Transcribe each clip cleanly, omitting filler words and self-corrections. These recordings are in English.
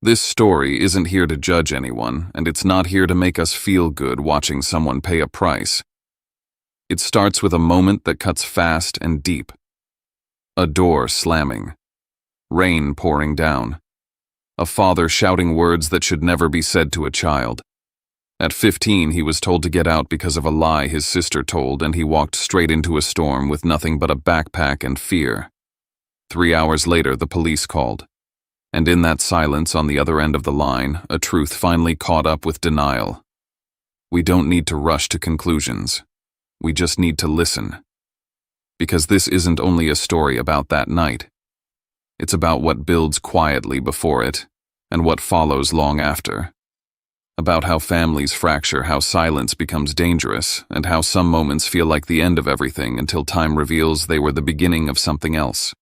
This story isn't here to judge anyone, and it's not here to make us feel good watching someone pay a price. It starts with a moment that cuts fast and deep. A door slamming. Rain pouring down. A father shouting words that should never be said to a child. At 15, he was told to get out because of a lie his sister told, and he walked straight into a storm with nothing but a backpack and fear. 3 hours later, the police called. And in that silence on the other end of the line, a truth finally caught up with denial. We don't need to rush to conclusions. We just need to listen. Because this isn't only a story about that night. It's about what builds quietly before it, and what follows long after. About how families fracture, how silence becomes dangerous, and how some moments feel like the end of everything until time reveals they were the beginning of something else.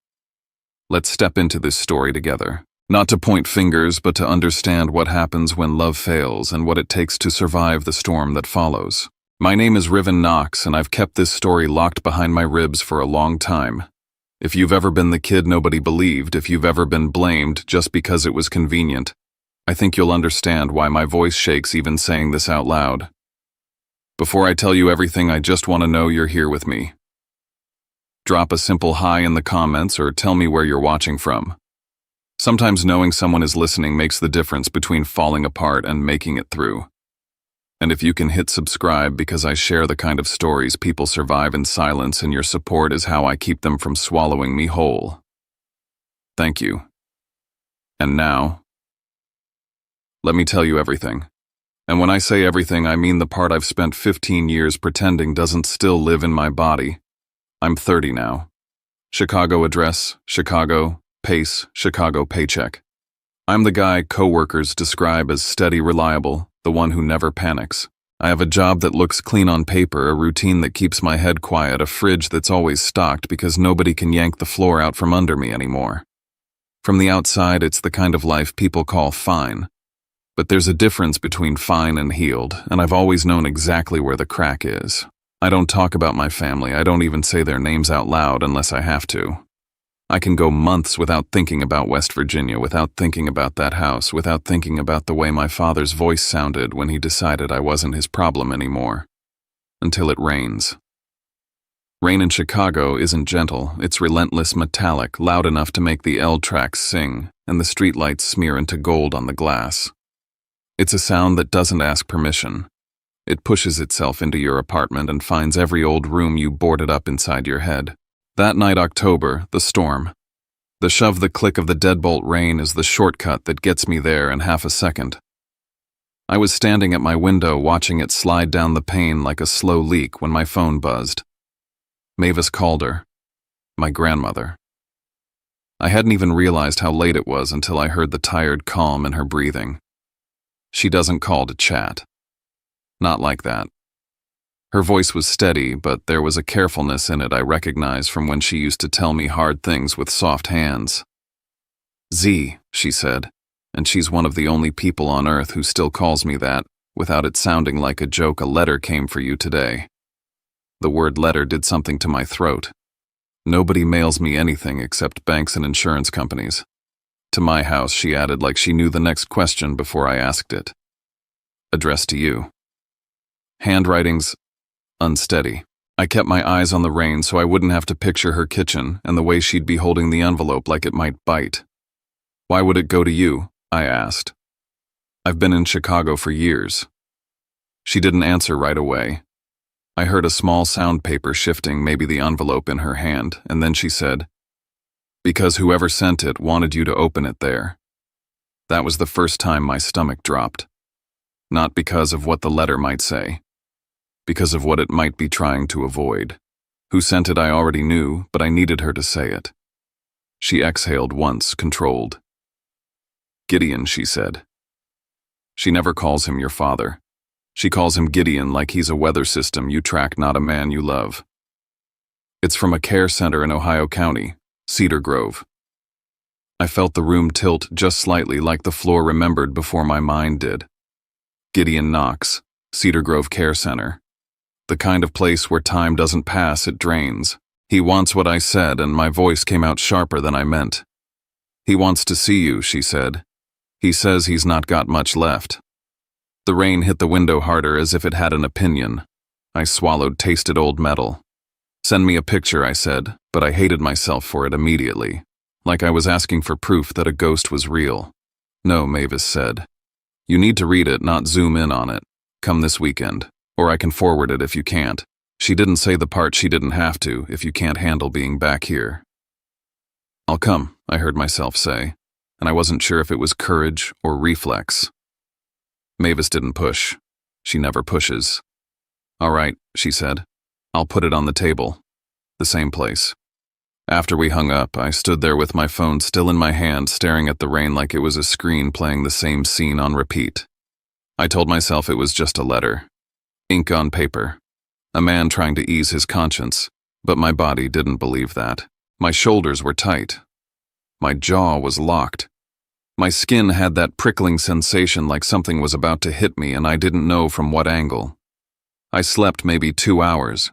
Let's step into this story together. Not to point fingers, but to understand what happens when love fails and what it takes to survive the storm that follows. My name is Riven Knox, and I've kept this story locked behind my ribs for a long time. If you've ever been the kid nobody believed, if you've ever been blamed just because it was convenient, I think you'll understand why my voice shakes even saying this out loud. Before I tell you everything, I just want to know you're here with me. Drop a simple hi in the comments or tell me where you're watching from. Sometimes knowing someone is listening makes the difference between falling apart and making it through. And if you can hit subscribe, because I share the kind of stories people survive in silence, and your support is how I keep them from swallowing me whole. Thank you. And now, let me tell you everything. And when I say everything, I mean the part I've spent 15 years pretending doesn't still live in my body. I'm 30 now. Chicago address, Chicago, pace, Chicago paycheck. I'm the guy coworkers describe as steady, reliable, the one who never panics. I have a job that looks clean on paper, a routine that keeps my head quiet, a fridge that's always stocked because nobody can yank the floor out from under me anymore. From the outside, it's the kind of life people call fine. But there's a difference between fine and healed, and I've always known exactly where the crack is. I don't talk about my family. I don't even say their names out loud unless I have to. I can go months without thinking about West Virginia, without thinking about that house, without thinking about the way my father's voice sounded when he decided I wasn't his problem anymore. Until it rains. Rain in Chicago isn't gentle. It's relentless, metallic, loud enough to make the L tracks sing, and the streetlights smear into gold on the glass. It's a sound that doesn't ask permission. It pushes itself into your apartment and finds every old room you boarded up inside your head. That night, October, the storm. The shove, the click of the deadbolt rain is the shortcut that gets me there in half a second. I was standing at my window watching it slide down the pane like a slow leak when my phone buzzed. Mavis Calder, my grandmother. I hadn't even realized how late it was until I heard the tired calm in her breathing. She doesn't call to chat. Not like that. Her voice was steady, but there was a carefulness in it I recognized from when she used to tell me hard things with soft hands. Z, she said, and she's one of the only people on earth who still calls me that, without it sounding like a joke. A letter came for you today. The word letter did something to my throat. Nobody mails me anything except banks and insurance companies. To my house, she added, like she knew the next question before I asked it. Addressed to you. Handwriting's unsteady. I kept my eyes on the rain so I wouldn't have to picture her kitchen and the way she'd be holding the envelope like it might bite. Why would it go to you? I asked. I've been in Chicago for years. She didn't answer right away. I heard a small sound paper shifting, maybe the envelope in her hand, and then she said, because whoever sent it wanted you to open it there. That was the first time my stomach dropped. Not because of what the letter might say. Because of what it might be trying to avoid. Who sent it I already knew, but I needed her to say it. She exhaled once, controlled. Gideon, she said. She never calls him your father. She calls him Gideon like he's a weather system you track, not a man you love. It's from a care center in Ohio County, Cedar Grove. I felt the room tilt just slightly, like the floor remembered before my mind did. Gideon Knox, Cedar Grove Care Center. The kind of place where time doesn't pass, it drains. He wants what I said, and my voice came out sharper than I meant. He wants to see you, she said. He says he's not got much left. The rain hit the window harder as if it had an opinion. I swallowed tasted old metal. Send me a picture, I said, but I hated myself for it immediately, like I was asking for proof that a ghost was real. No, Mavis said. You need to read it, not zoom in on it. Come this weekend, or I can forward it if you can't. She didn't say the part she didn't have to, if you can't handle being back here. I'll come, I heard myself say, and I wasn't sure if it was courage or reflex. Mavis didn't push. She never pushes. All right, she said. I'll put it on the table. The same place. After we hung up, I stood there with my phone still in my hand, staring at the rain like it was a screen playing the same scene on repeat. I told myself it was just a letter. Ink on paper. A man trying to ease his conscience, but my body didn't believe that. My shoulders were tight. My jaw was locked. My skin had that prickling sensation like something was about to hit me and I didn't know from what angle. I slept maybe 2 hours.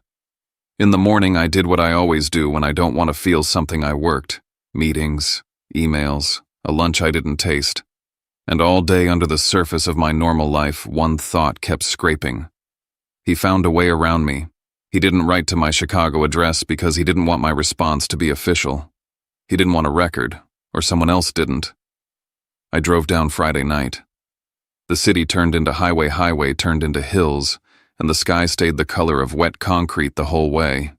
In the morning, I did what I always do when I don't want to feel something. I worked. Meetings, emails, a lunch I didn't taste. And all day under the surface of my normal life, one thought kept scraping. He found a way around me. He didn't write to my Chicago address because he didn't want my response to be official. He didn't want a record, or someone else didn't. I drove down Friday night. The city turned into highway turned into hills, and the sky stayed the color of wet concrete the whole way.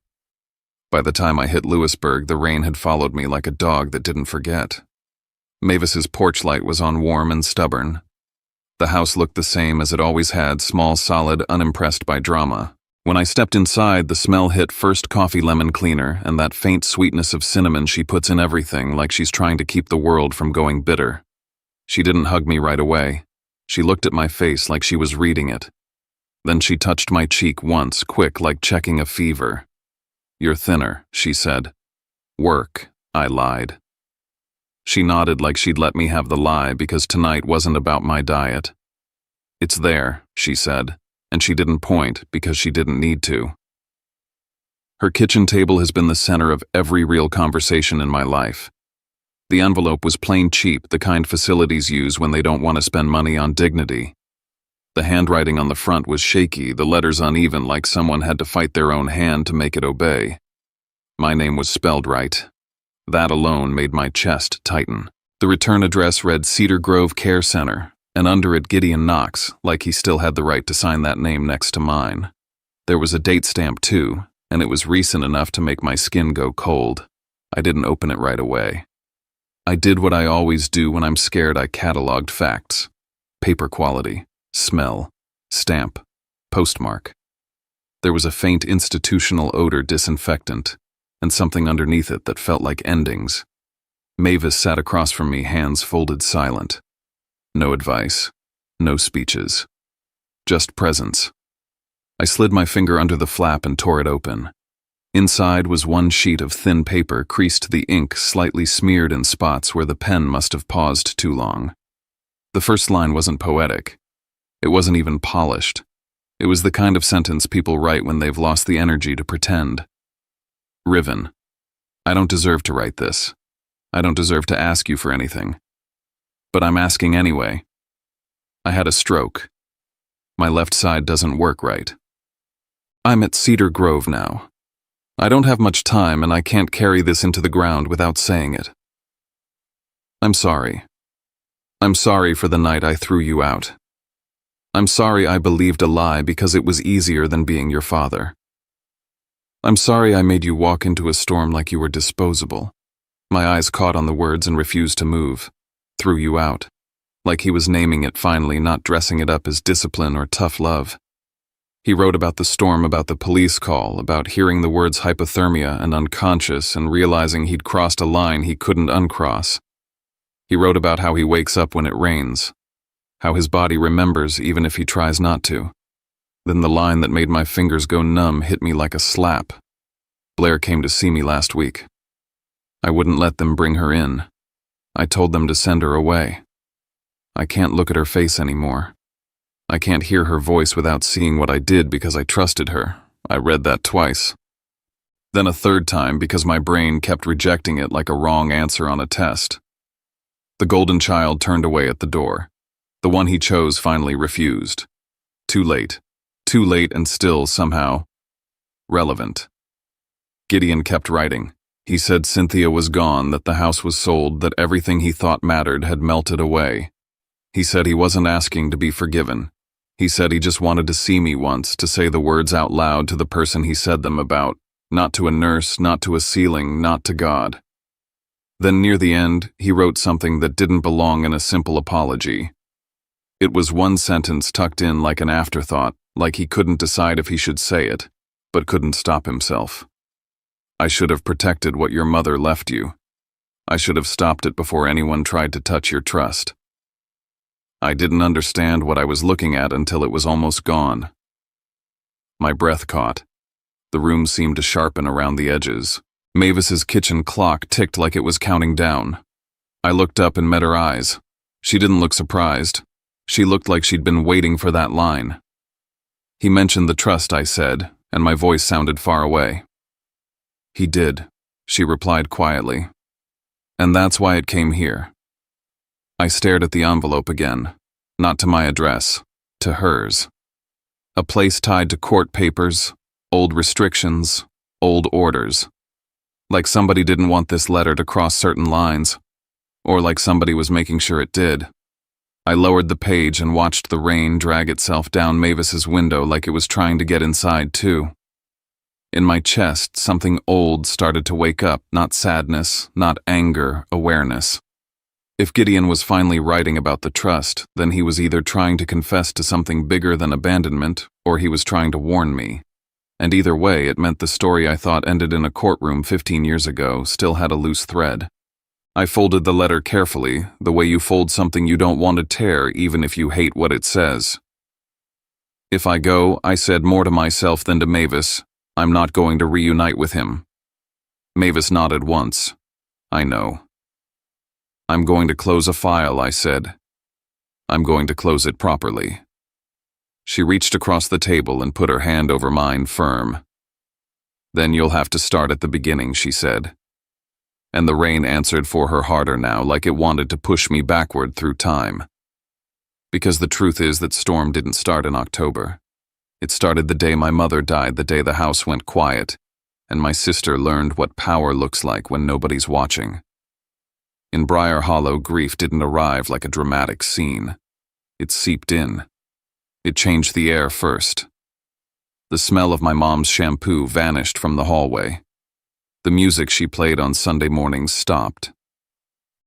By the time I hit Lewisburg, the rain had followed me like a dog that didn't forget. Mavis's porch light was on warm and stubborn. The house looked the same as it always had, small, solid, unimpressed by drama. When I stepped inside, the smell hit first coffee lemon cleaner and that faint sweetness of cinnamon she puts in everything, like she's trying to keep the world from going bitter. She didn't hug me right away. She looked at my face like she was reading it. Then she touched my cheek once, quick, like checking a fever. You're thinner, she said. Work, I lied. She nodded like she'd let me have the lie because tonight wasn't about my diet. It's there, she said, and she didn't point because she didn't need to. Her kitchen table has been the center of every real conversation in my life. The envelope was plain cheap, the kind facilities use when they don't want to spend money on dignity. The handwriting on the front was shaky, the letters uneven, like someone had to fight their own hand to make it obey. My name was spelled right. That alone made my chest tighten. The return address read Cedar Grove Care Center, and under it Gideon Knox, like he still had the right to sign that name next to mine. There was a date stamp too, and it was recent enough to make my skin go cold. I didn't open it right away. I did what I always do when I'm scared. I cataloged facts. Paper quality. Smell, stamp, postmark. There was a faint institutional odor, disinfectant, and something underneath it that felt like endings. Mavis sat across from me, hands folded, silent. No advice, no speeches. Just presence. I slid my finger under the flap and tore it open. Inside was one sheet of thin paper, creased, the ink slightly smeared in spots where the pen must have paused too long. The first line wasn't poetic. It wasn't even polished. It was the kind of sentence people write when they've lost the energy to pretend. Riven. I don't deserve to write this. I don't deserve to ask you for anything. But I'm asking anyway. I had a stroke. My left side doesn't work right. I'm at Cedar Grove now. I don't have much time and I can't carry this into the ground without saying it. I'm sorry. I'm sorry for the night I threw you out. I'm sorry I believed a lie because it was easier than being your father. I'm sorry I made you walk into a storm like you were disposable. My eyes caught on the words and refused to move. Threw you out. Like he was naming it finally, not dressing it up as discipline or tough love. He wrote about the storm, about the police call, about hearing the words hypothermia and unconscious and realizing he'd crossed a line he couldn't uncross. He wrote about how he wakes up when it rains. How his body remembers even if he tries not to. Then the line that made my fingers go numb hit me like a slap. Blair came to see me last week. I wouldn't let them bring her in. I told them to send her away. I can't look at her face anymore. I can't hear her voice without seeing what I did because I trusted her. I read that twice. Then a third time because my brain kept rejecting it like a wrong answer on a test. The golden child turned away at the door. The one he chose finally refused. Too late. Too late and still, somehow, relevant. Gideon kept writing. He said Cynthia was gone, that the house was sold, that everything he thought mattered had melted away. He said he wasn't asking to be forgiven. He said he just wanted to see me once, to say the words out loud to the person he said them about, not to a nurse, not to a ceiling, not to God. Then near the end, he wrote something that didn't belong in a simple apology. It was one sentence tucked in like an afterthought, like he couldn't decide if he should say it, but couldn't stop himself. I should have protected what your mother left you. I should have stopped it before anyone tried to touch your trust. I didn't understand what I was looking at until it was almost gone. My breath caught. The room seemed to sharpen around the edges. Mavis's kitchen clock ticked like it was counting down. I looked up and met her eyes. She didn't look surprised. She looked like she'd been waiting for that line. He mentioned the trust, I said, and my voice sounded far away. He did, she replied quietly. And that's why it came here. I stared at the envelope again, not to my address, to hers. A place tied to court papers, old restrictions, old orders. Like somebody didn't want this letter to cross certain lines, or like somebody was making sure it did. I lowered the page and watched the rain drag itself down Mavis's window like it was trying to get inside too. In my chest, something old started to wake up, not sadness, not anger, awareness. If Gideon was finally writing about the trust, then he was either trying to confess to something bigger than abandonment, or he was trying to warn me. And either way, it meant the story I thought ended in a courtroom 15 years ago still had a loose thread. I folded the letter carefully, the way you fold something you don't want to tear even if you hate what it says. If I go, I said more to myself than to Mavis, I'm not going to reunite with him. Mavis nodded once. I know. I'm going to close a file, I said. I'm going to close it properly. She reached across the table and put her hand over mine firm. Then you'll have to start at the beginning, she said. And the rain answered for her harder now, like it wanted to push me backward through time. Because the truth is that storm didn't start in October. It started the day my mother died, the day the house went quiet, and my sister learned what power looks like when nobody's watching. In Briar Hollow, grief didn't arrive like a dramatic scene. It seeped in. It changed the air first. The smell of my mom's shampoo vanished from the hallway. The music she played on Sunday mornings stopped.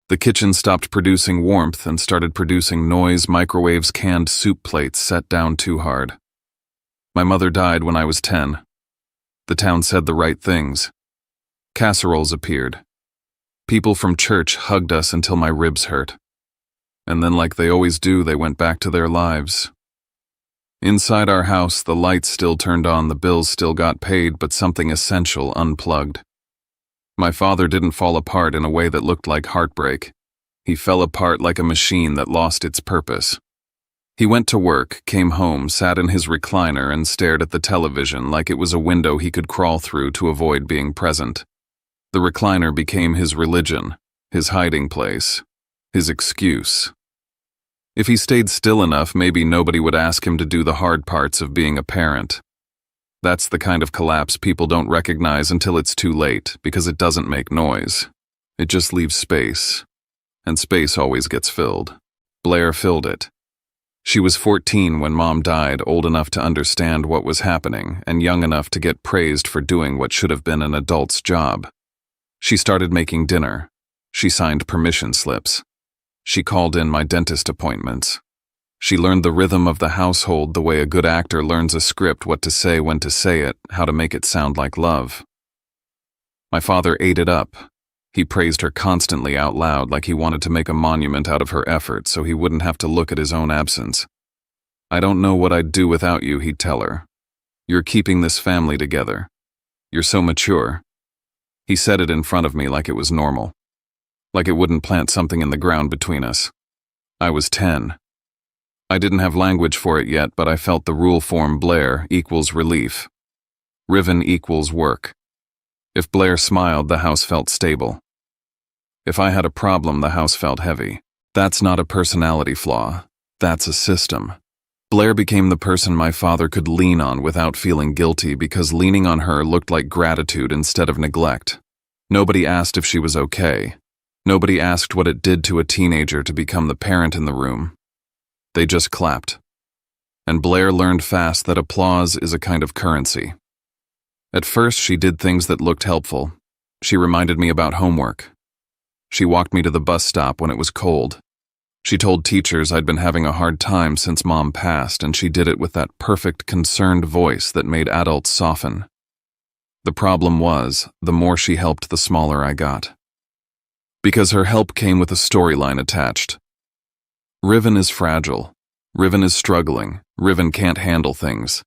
The kitchen stopped producing warmth and started producing noise, microwaves, canned soup plates set down too hard. My mother died when I was 10. The town said the right things. Casseroles appeared. People from church hugged us until my ribs hurt. And then, like they always do, they went back to their lives. Inside our house, the lights still turned on, the bills still got paid, but something essential unplugged. My father didn't fall apart in a way that looked like heartbreak. He fell apart like a machine that lost its purpose. He went to work, came home, sat in his recliner and stared at the television like it was a window he could crawl through to avoid being present. The recliner became his religion, his hiding place, his excuse. If he stayed still enough, maybe nobody would ask him to do the hard parts of being a parent. That's the kind of collapse people don't recognize until it's too late, because it doesn't make noise. It just leaves space. And space always gets filled. Blair filled it. She was 14 when Mom died, old enough to understand what was happening, and young enough to get praised for doing what should have been an adult's job. She started making dinner. She signed permission slips. She called in my dentist appointments. She learned the rhythm of the household the way a good actor learns a script, what to say, when to say it, how to make it sound like love. My father ate it up. He praised her constantly out loud like he wanted to make a monument out of her effort so he wouldn't have to look at his own absence. I don't know what I'd do without you, he'd tell her. You're keeping this family together. You're so mature. He said it in front of me like it was normal. Like it wouldn't plant something in the ground between us. I was 10. I didn't have language for it yet, but I felt the rule form Blair equals relief. Riven equals work. If Blair smiled, the house felt stable. If I had a problem, the house felt heavy. That's not a personality flaw. That's a system. Blair became the person my father could lean on without feeling guilty because leaning on her looked like gratitude instead of neglect. Nobody asked if she was okay. Nobody asked what it did to a teenager to become the parent in the room. They just clapped. And Blair learned fast that applause is a kind of currency. At first, she did things that looked helpful. She reminded me about homework. She walked me to the bus stop when it was cold. She told teachers I'd been having a hard time since Mom passed, and she did it with that perfect, concerned voice that made adults soften. The problem was, the more she helped, the smaller I got. Because her help came with a storyline attached. Riven is fragile. Riven is struggling. Riven can't handle things.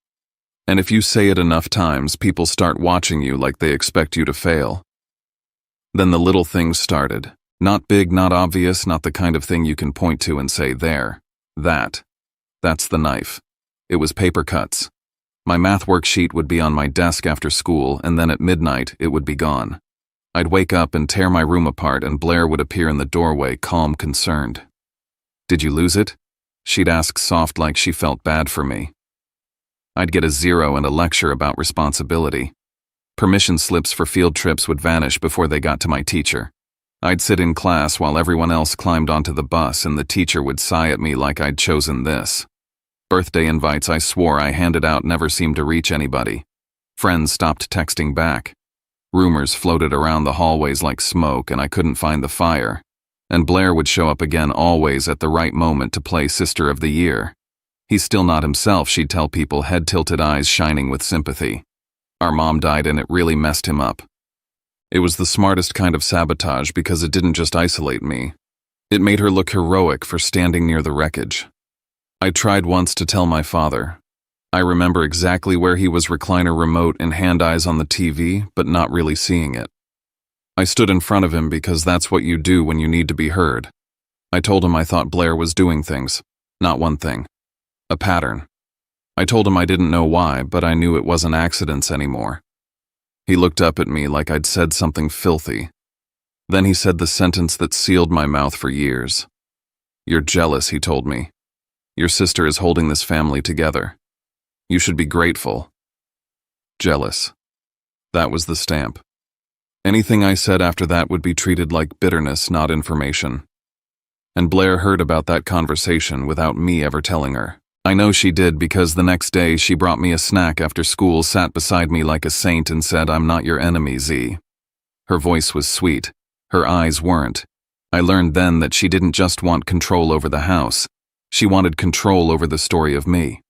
And if you say it enough times, people start watching you like they expect you to fail. Then the little things started. Not big, not obvious, not the kind of thing you can point to and say, there, that's the knife. It was paper cuts. My math worksheet would be on my desk after school, and then at midnight, it would be gone. I'd wake up and tear my room apart, and Blair would appear in the doorway, calm, concerned. Did you lose it? She'd ask soft like she felt bad for me. I'd get a 0 and a lecture about responsibility. Permission slips for field trips would vanish before they got to my teacher. I'd sit in class while everyone else climbed onto the bus, and the teacher would sigh at me like I'd chosen this. Birthday invites I swore I handed out never seemed to reach anybody. Friends stopped texting back. Rumors floated around the hallways like smoke, and I couldn't find the fire. And Blair would show up again, always at the right moment to play Sister of the Year. He's still not himself, she'd tell people, head-tilted eyes shining with sympathy. Our mom died and it really messed him up. It was the smartest kind of sabotage because it didn't just isolate me. It made her look heroic for standing near the wreckage. I tried once to tell my father. I remember exactly where he was, recliner remote and hand eyes on the TV, but not really seeing it. I stood in front of him because that's what you do when you need to be heard. I told him I thought Blair was doing things, not one thing. A pattern. I told him I didn't know why, but I knew it wasn't accidents anymore. He looked up at me like I'd said something filthy. Then he said the sentence that sealed my mouth for years. You're jealous, he told me. Your sister is holding this family together. You should be grateful. Jealous. That was the stamp. Anything I said after that would be treated like bitterness, not information. And Blair heard about that conversation without me ever telling her. I know she did because the next day she brought me a snack after school, sat beside me like a saint, and said, "I'm not your enemy, Z." Her voice was sweet. Her eyes weren't. I learned then that she didn't just want control over the house. She wanted control over the story of me.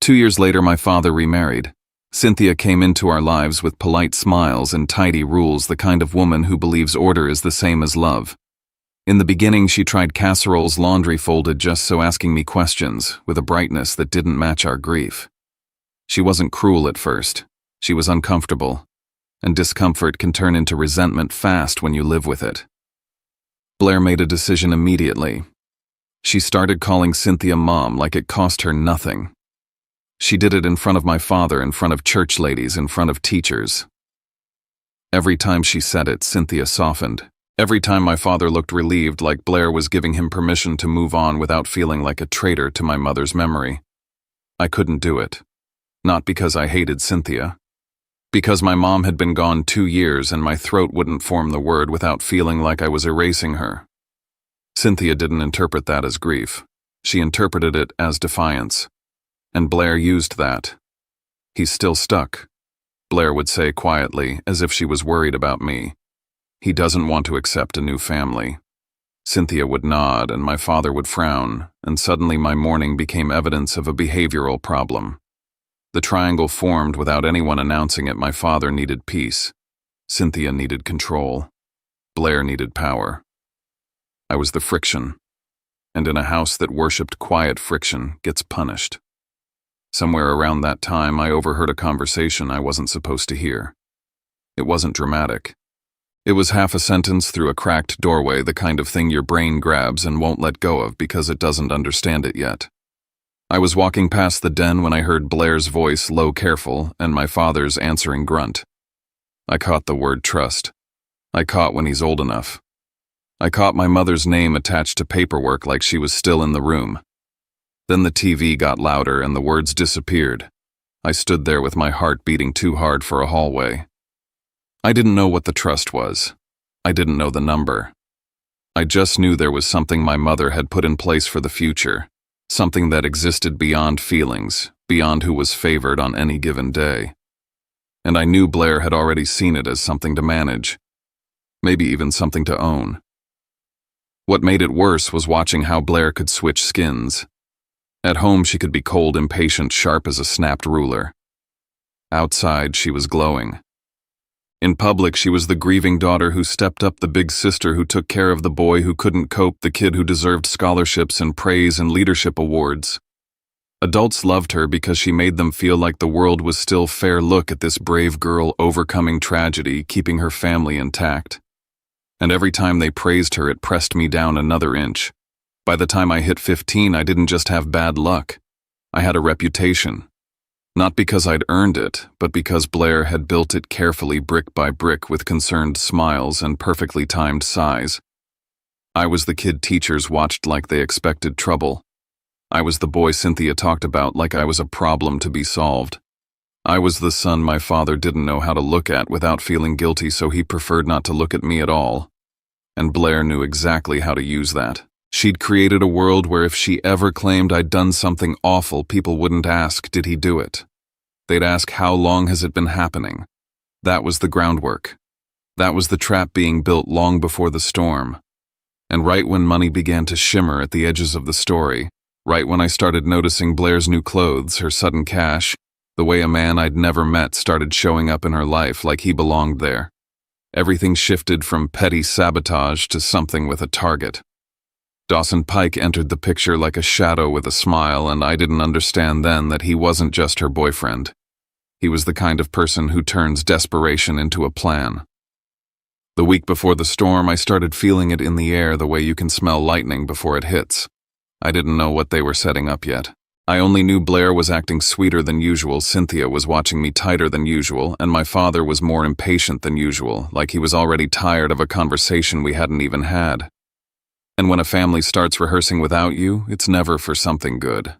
2 years later, my father remarried. Cynthia came into our lives with polite smiles and tidy rules, the kind of woman who believes order is the same as love. In the beginning, she tried casseroles laundry folded just so, asking me questions, with a brightness that didn't match our grief. She wasn't cruel at first. She was uncomfortable. And discomfort can turn into resentment fast when you live with it. Blair made a decision immediately. She started calling Cynthia Mom like it cost her nothing. She did it in front of my father, in front of church ladies, in front of teachers. Every time she said it, Cynthia softened. Every time my father looked relieved, like Blair was giving him permission to move on without feeling like a traitor to my mother's memory. I couldn't do it. Not because I hated Cynthia. Because my mom had been gone 2 years and my throat wouldn't form the word without feeling like I was erasing her. Cynthia didn't interpret that as grief. She interpreted it as defiance. And Blair used that. He's still stuck, Blair would say quietly, as if she was worried about me. He doesn't want to accept a new family. Cynthia would nod and my father would frown, and suddenly my morning became evidence of a behavioral problem. The triangle formed without anyone announcing it. My father needed peace. Cynthia needed control. Blair needed power. I was the friction. And in a house that worshipped quiet, friction gets punished. Somewhere around that time, I overheard a conversation I wasn't supposed to hear. It wasn't dramatic. It was half a sentence through a cracked doorway, the kind of thing your brain grabs and won't let go of because it doesn't understand it yet. I was walking past the den when I heard Blair's voice, low, careful, and my father's answering grunt. I caught the word trust. I caught when he's old enough. I caught my mother's name attached to paperwork like she was still in the room. Then the TV got louder and the words disappeared. I stood there with my heart beating too hard for a hallway. I didn't know what the trust was. I didn't know the number. I just knew there was something my mother had put in place for the future, something that existed beyond feelings, beyond who was favored on any given day. And I knew Blair had already seen it as something to manage, maybe even something to own. What made it worse was watching how Blair could switch skins. At home she could be cold, impatient, sharp as a snapped ruler. Outside she was glowing. In public she was the grieving daughter who stepped up, the big sister who took care of the boy who couldn't cope, the kid who deserved scholarships and praise and leadership awards. Adults loved her because she made them feel like the world was still fair. Look at this brave girl overcoming tragedy, keeping her family intact. And every time they praised her, it pressed me down another inch. By the time I hit 15, I didn't just have bad luck. I had a reputation. Not because I'd earned it, but because Blair had built it carefully, brick by brick, with concerned smiles and perfectly timed sighs. I was the kid teachers watched like they expected trouble. I was the boy Cynthia talked about like I was a problem to be solved. I was the son my father didn't know how to look at without feeling guilty, so he preferred not to look at me at all. And Blair knew exactly how to use that. She'd created a world where if she ever claimed I'd done something awful, people wouldn't ask, did he do it? They'd ask, how long has it been happening? That was the groundwork. That was the trap being built long before the storm. And right when money began to shimmer at the edges of the story, right when I started noticing Blair's new clothes, her sudden cash, the way a man I'd never met started showing up in her life like he belonged there, everything shifted from petty sabotage to something with a target. Dawson Pike entered the picture like a shadow with a smile, and I didn't understand then that he wasn't just her boyfriend. He was the kind of person who turns desperation into a plan. The week before the storm, I started feeling it in the air the way you can smell lightning before it hits. I didn't know what they were setting up yet. I only knew Blair was acting sweeter than usual, Cynthia was watching me tighter than usual, and my father was more impatient than usual, like he was already tired of a conversation we hadn't even had. And when a family starts rehearsing without you, it's never for something good.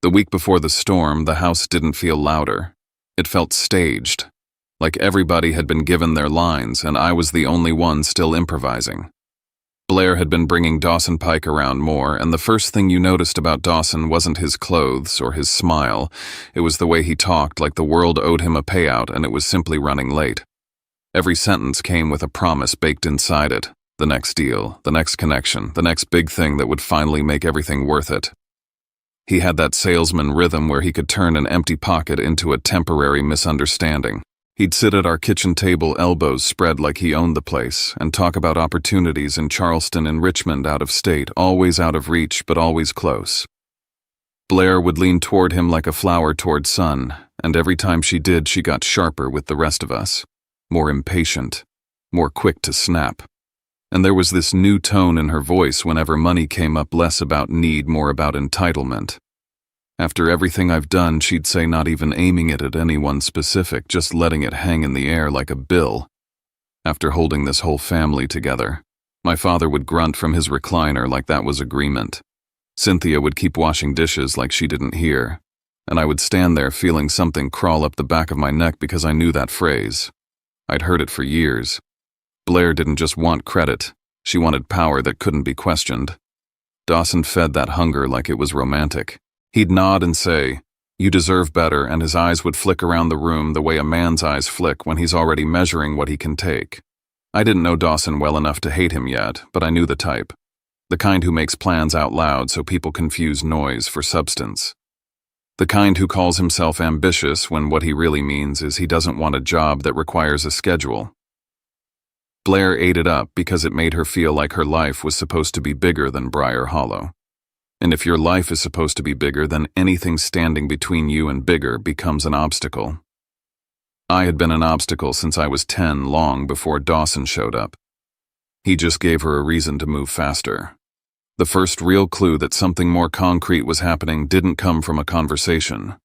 The week before the storm, the house didn't feel louder. It felt staged, like everybody had been given their lines and I was the only one still improvising. Blair had been bringing Dawson Pike around more, and the first thing you noticed about Dawson wasn't his clothes or his smile. It was the way he talked, like the world owed him a payout and it was simply running late. Every sentence came with a promise baked inside it. The next deal, the next connection, the next big thing that would finally make everything worth it. He had that salesman rhythm where he could turn an empty pocket into a temporary misunderstanding. He'd sit at our kitchen table, elbows spread like he owned the place, and talk about opportunities in Charleston and Richmond, out of state, always out of reach but always close. Blair would lean toward him like a flower toward sun, and every time she did, she got sharper with the rest of us, more impatient, more quick to snap. And there was this new tone in her voice whenever money came up, less about need, more about entitlement. After everything I've done, she'd say, not even aiming it at anyone specific, just letting it hang in the air like a bill. After holding this whole family together, my father would grunt from his recliner like that was agreement. Cynthia would keep washing dishes like she didn't hear, and I would stand there feeling something crawl up the back of my neck because I knew that phrase. I'd heard it for years. Blair didn't just want credit, she wanted power that couldn't be questioned. Dawson fed that hunger like it was romantic. He'd nod and say, "You deserve better," and his eyes would flick around the room the way a man's eyes flick when he's already measuring what he can take. I didn't know Dawson well enough to hate him yet, but I knew the type. The kind who makes plans out loud so people confuse noise for substance. The kind who calls himself ambitious when what he really means is he doesn't want a job that requires a schedule. Blair ate it up because it made her feel like her life was supposed to be bigger than Briar Hollow. And if your life is supposed to be bigger, then anything standing between you and bigger becomes an obstacle. I had been an obstacle since I was 10, long before Dawson showed up. He just gave her a reason to move faster. The first real clue that something more concrete was happening didn't come from a conversation.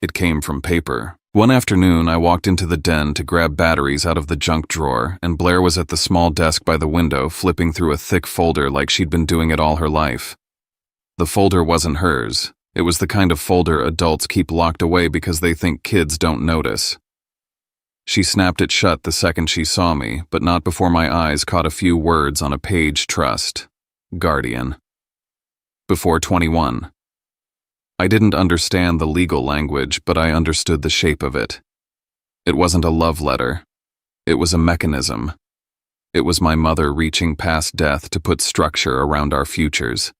It came from paper, One afternoon, I walked into the den to grab batteries out of the junk drawer, and Blair was at the small desk by the window flipping through a thick folder like she'd been doing it all her life. The folder wasn't hers. It was the kind of folder adults keep locked away because they think kids don't notice. She snapped it shut the second she saw me, but not before my eyes caught a few words on a page. Trust. Guardian. Before 21. I didn't understand the legal language, but I understood the shape of it. It wasn't a love letter. It was a mechanism. It was my mother reaching past death to put structure around our futures.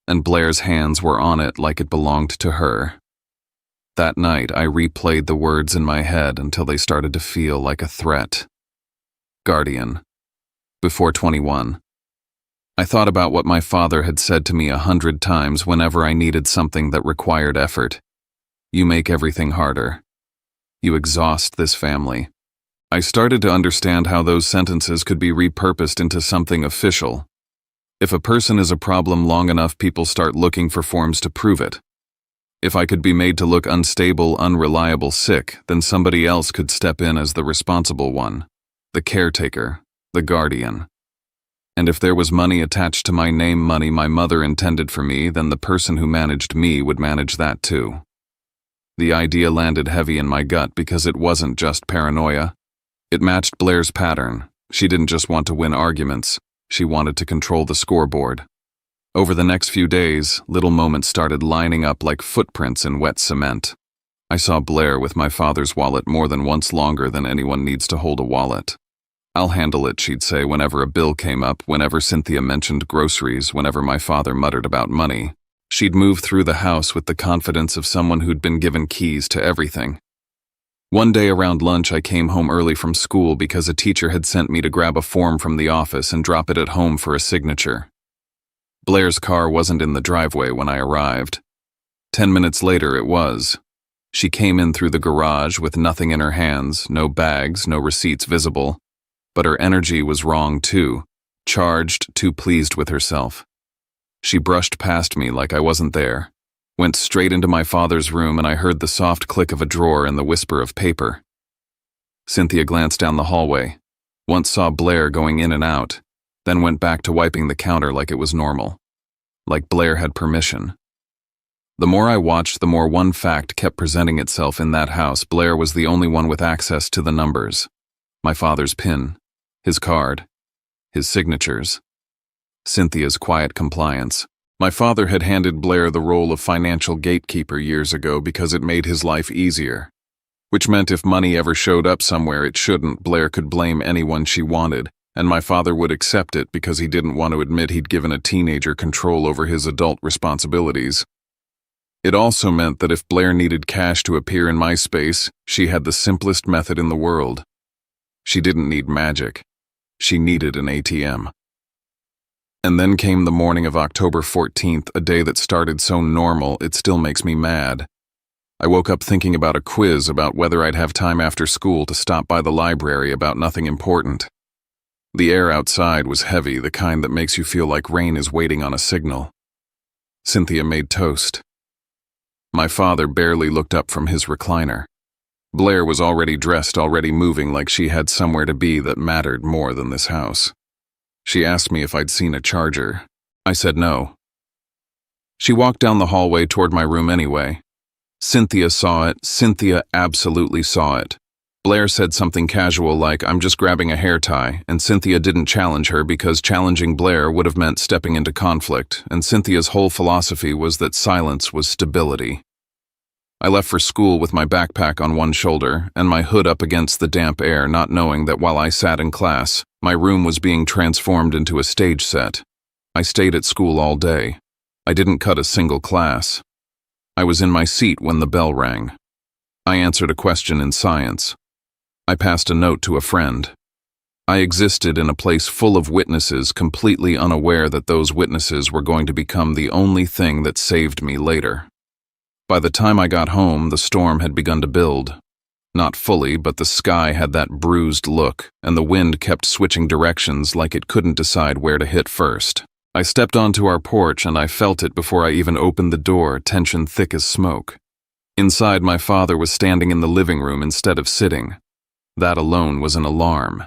And Blair's hands were on it like it belonged to her. That night, I replayed the words in my head until they started to feel like a threat. Guardian. Before 21. I thought about what my father had said to me 100 times whenever I needed something that required effort. You make everything harder. You exhaust this family. I started to understand how those sentences could be repurposed into something official. If a person is a problem long enough, people start looking for forms to prove it. If I could be made to look unstable, unreliable, sick, then somebody else could step in as the responsible one, the caretaker, the guardian. And if there was money attached to my name, money my mother intended for me, then the person who managed me would manage that too. The idea landed heavy in my gut because it wasn't just paranoia. It matched Blair's pattern. She didn't just want to win arguments. She wanted to control the scoreboard. Over the next few days, little moments started lining up like footprints in wet cement. I saw Blair with my father's wallet more than once, longer than anyone needs to hold a wallet. I'll handle it, she'd say whenever a bill came up, whenever Cynthia mentioned groceries, whenever my father muttered about money. She'd move through the house with the confidence of someone who'd been given keys to everything. One day around lunch, I came home early from school because a teacher had sent me to grab a form from the office and drop it at home for a signature. Blair's car wasn't in the driveway when I arrived. 10 minutes later, it was. She came in through the garage with nothing in her hands, no bags, no receipts visible. But her energy was wrong too, charged, too pleased with herself. She brushed past me like I wasn't there, went straight into my father's room, and I heard the soft click of a drawer and the whisper of paper. Cynthia glanced down the hallway, once saw Blair going in and out, then went back to wiping the counter like it was normal. Like Blair had permission. The more I watched, the more one fact kept presenting itself in that house. Blair was the only one with access to the numbers. My father's PIN, his card, his signatures. Cynthia's quiet compliance. My father had handed Blair the role of financial gatekeeper years ago because it made his life easier. Which meant if money ever showed up somewhere it shouldn't, Blair could blame anyone she wanted, and my father would accept it because he didn't want to admit he'd given a teenager control over his adult responsibilities. It also meant that if Blair needed cash to appear in my space, she had the simplest method in the world. She didn't need magic. She needed an ATM. And then came the morning of October 14th, a day that started so normal it still makes me mad. I woke up thinking about a quiz about whether I'd have time after school to stop by the library about nothing important. The air outside was heavy, the kind that makes you feel like rain is waiting on a signal. Cynthia made toast. My father barely looked up from his recliner. Blair was already dressed, already moving like she had somewhere to be that mattered more than this house. She asked me if I'd seen a charger. I said no. She walked down the hallway toward my room anyway. Cynthia saw it. Cynthia absolutely saw it. Blair said something casual like, "I'm just grabbing a hair tie," and Cynthia didn't challenge her because challenging Blair would have meant stepping into conflict, and Cynthia's whole philosophy was that silence was stability. I left for school with my backpack on one shoulder and my hood up against the damp air, not knowing that while I sat in class, my room was being transformed into a stage set. I stayed at school all day. I didn't cut a single class. I was in my seat when the bell rang. I answered a question in science. I passed a note to a friend. I existed in a place full of witnesses, completely unaware that those witnesses were going to become the only thing that saved me later. By the time I got home, the storm had begun to build. Not fully, but the sky had that bruised look, and the wind kept switching directions like it couldn't decide where to hit first. I stepped onto our porch and I felt it before I even opened the door, tension thick as smoke. Inside, my father was standing in the living room instead of sitting. That alone was an alarm.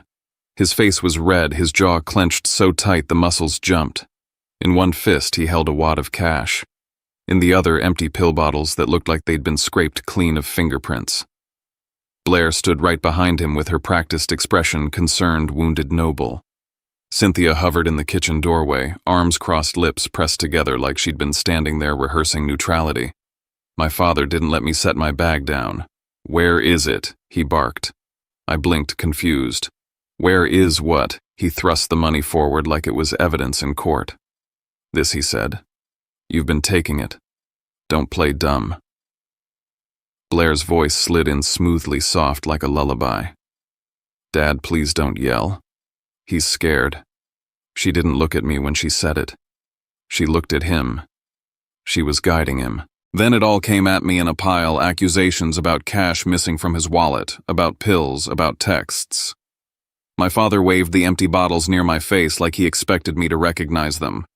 His face was red, his jaw clenched so tight the muscles jumped. In one fist, he held a wad of cash. In the other, empty pill bottles that looked like they'd been scraped clean of fingerprints. Blair stood right behind him with her practiced expression, concerned, wounded, noble. Cynthia hovered in the kitchen doorway, arms crossed, lips pressed together like she'd been standing there rehearsing neutrality. My father didn't let me set my bag down. "Where is it?" he barked. I blinked, confused. "Where is what?" He thrust the money forward like it was evidence in court. "This," he said. "You've been taking it. Don't play dumb." Blair's voice slid in smoothly soft like a lullaby. "Dad, please don't yell. He's scared." She didn't look at me when she said it. She looked at him. She was guiding him. Then it all came at me in a pile, accusations about cash missing from his wallet, about pills, about texts. My father waved the empty bottles near my face like he expected me to recognize them.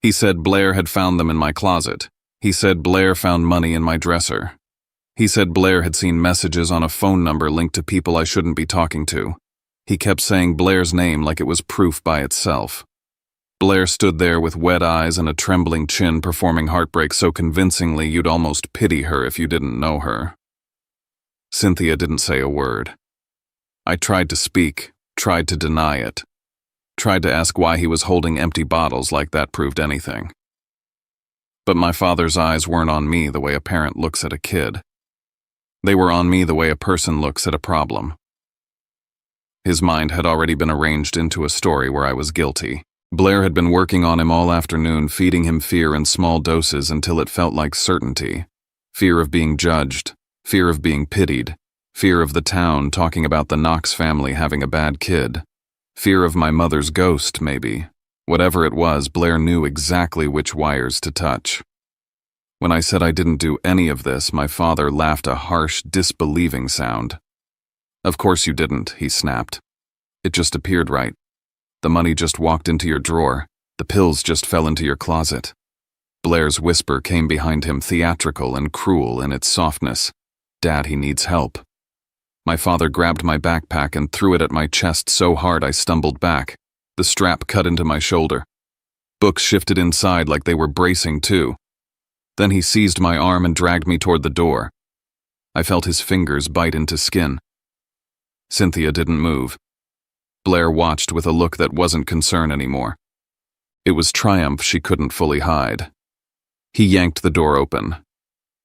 He said Blair had found them in my closet. He said Blair found money in my dresser. He said Blair had seen messages on a phone number linked to people I shouldn't be talking to. He kept saying Blair's name like it was proof by itself. Blair stood there with wet eyes and a trembling chin, performing heartbreak so convincingly you'd almost pity her if you didn't know her. Cynthia didn't say a word. I tried to speak, tried to deny it, tried to ask why he was holding empty bottles like that proved anything. But my father's eyes weren't on me the way a parent looks at a kid. They were on me the way a person looks at a problem. His mind had already been arranged into a story where I was guilty. Blair had been working on him all afternoon, feeding him fear in small doses until it felt like certainty. Fear of being judged, fear of being pitied, fear of the town talking about the Knox family having a bad kid, fear of my mother's ghost, maybe. Whatever it was, Blair knew exactly which wires to touch. When I said I didn't do any of this, my father laughed a harsh, disbelieving sound. "Of course you didn't," he snapped. "It just appeared right. The money just walked into your drawer. The pills just fell into your closet." Blair's whisper came behind him, theatrical and cruel in its softness. "Dad, he needs help." My father grabbed my backpack and threw it at my chest so hard I stumbled back. The strap cut into my shoulder. Books shifted inside like they were bracing too. Then he seized my arm and dragged me toward the door. I felt his fingers bite into skin. Cynthia didn't move. Blair watched with a look that wasn't concern anymore. It was triumph she couldn't fully hide. He yanked the door open.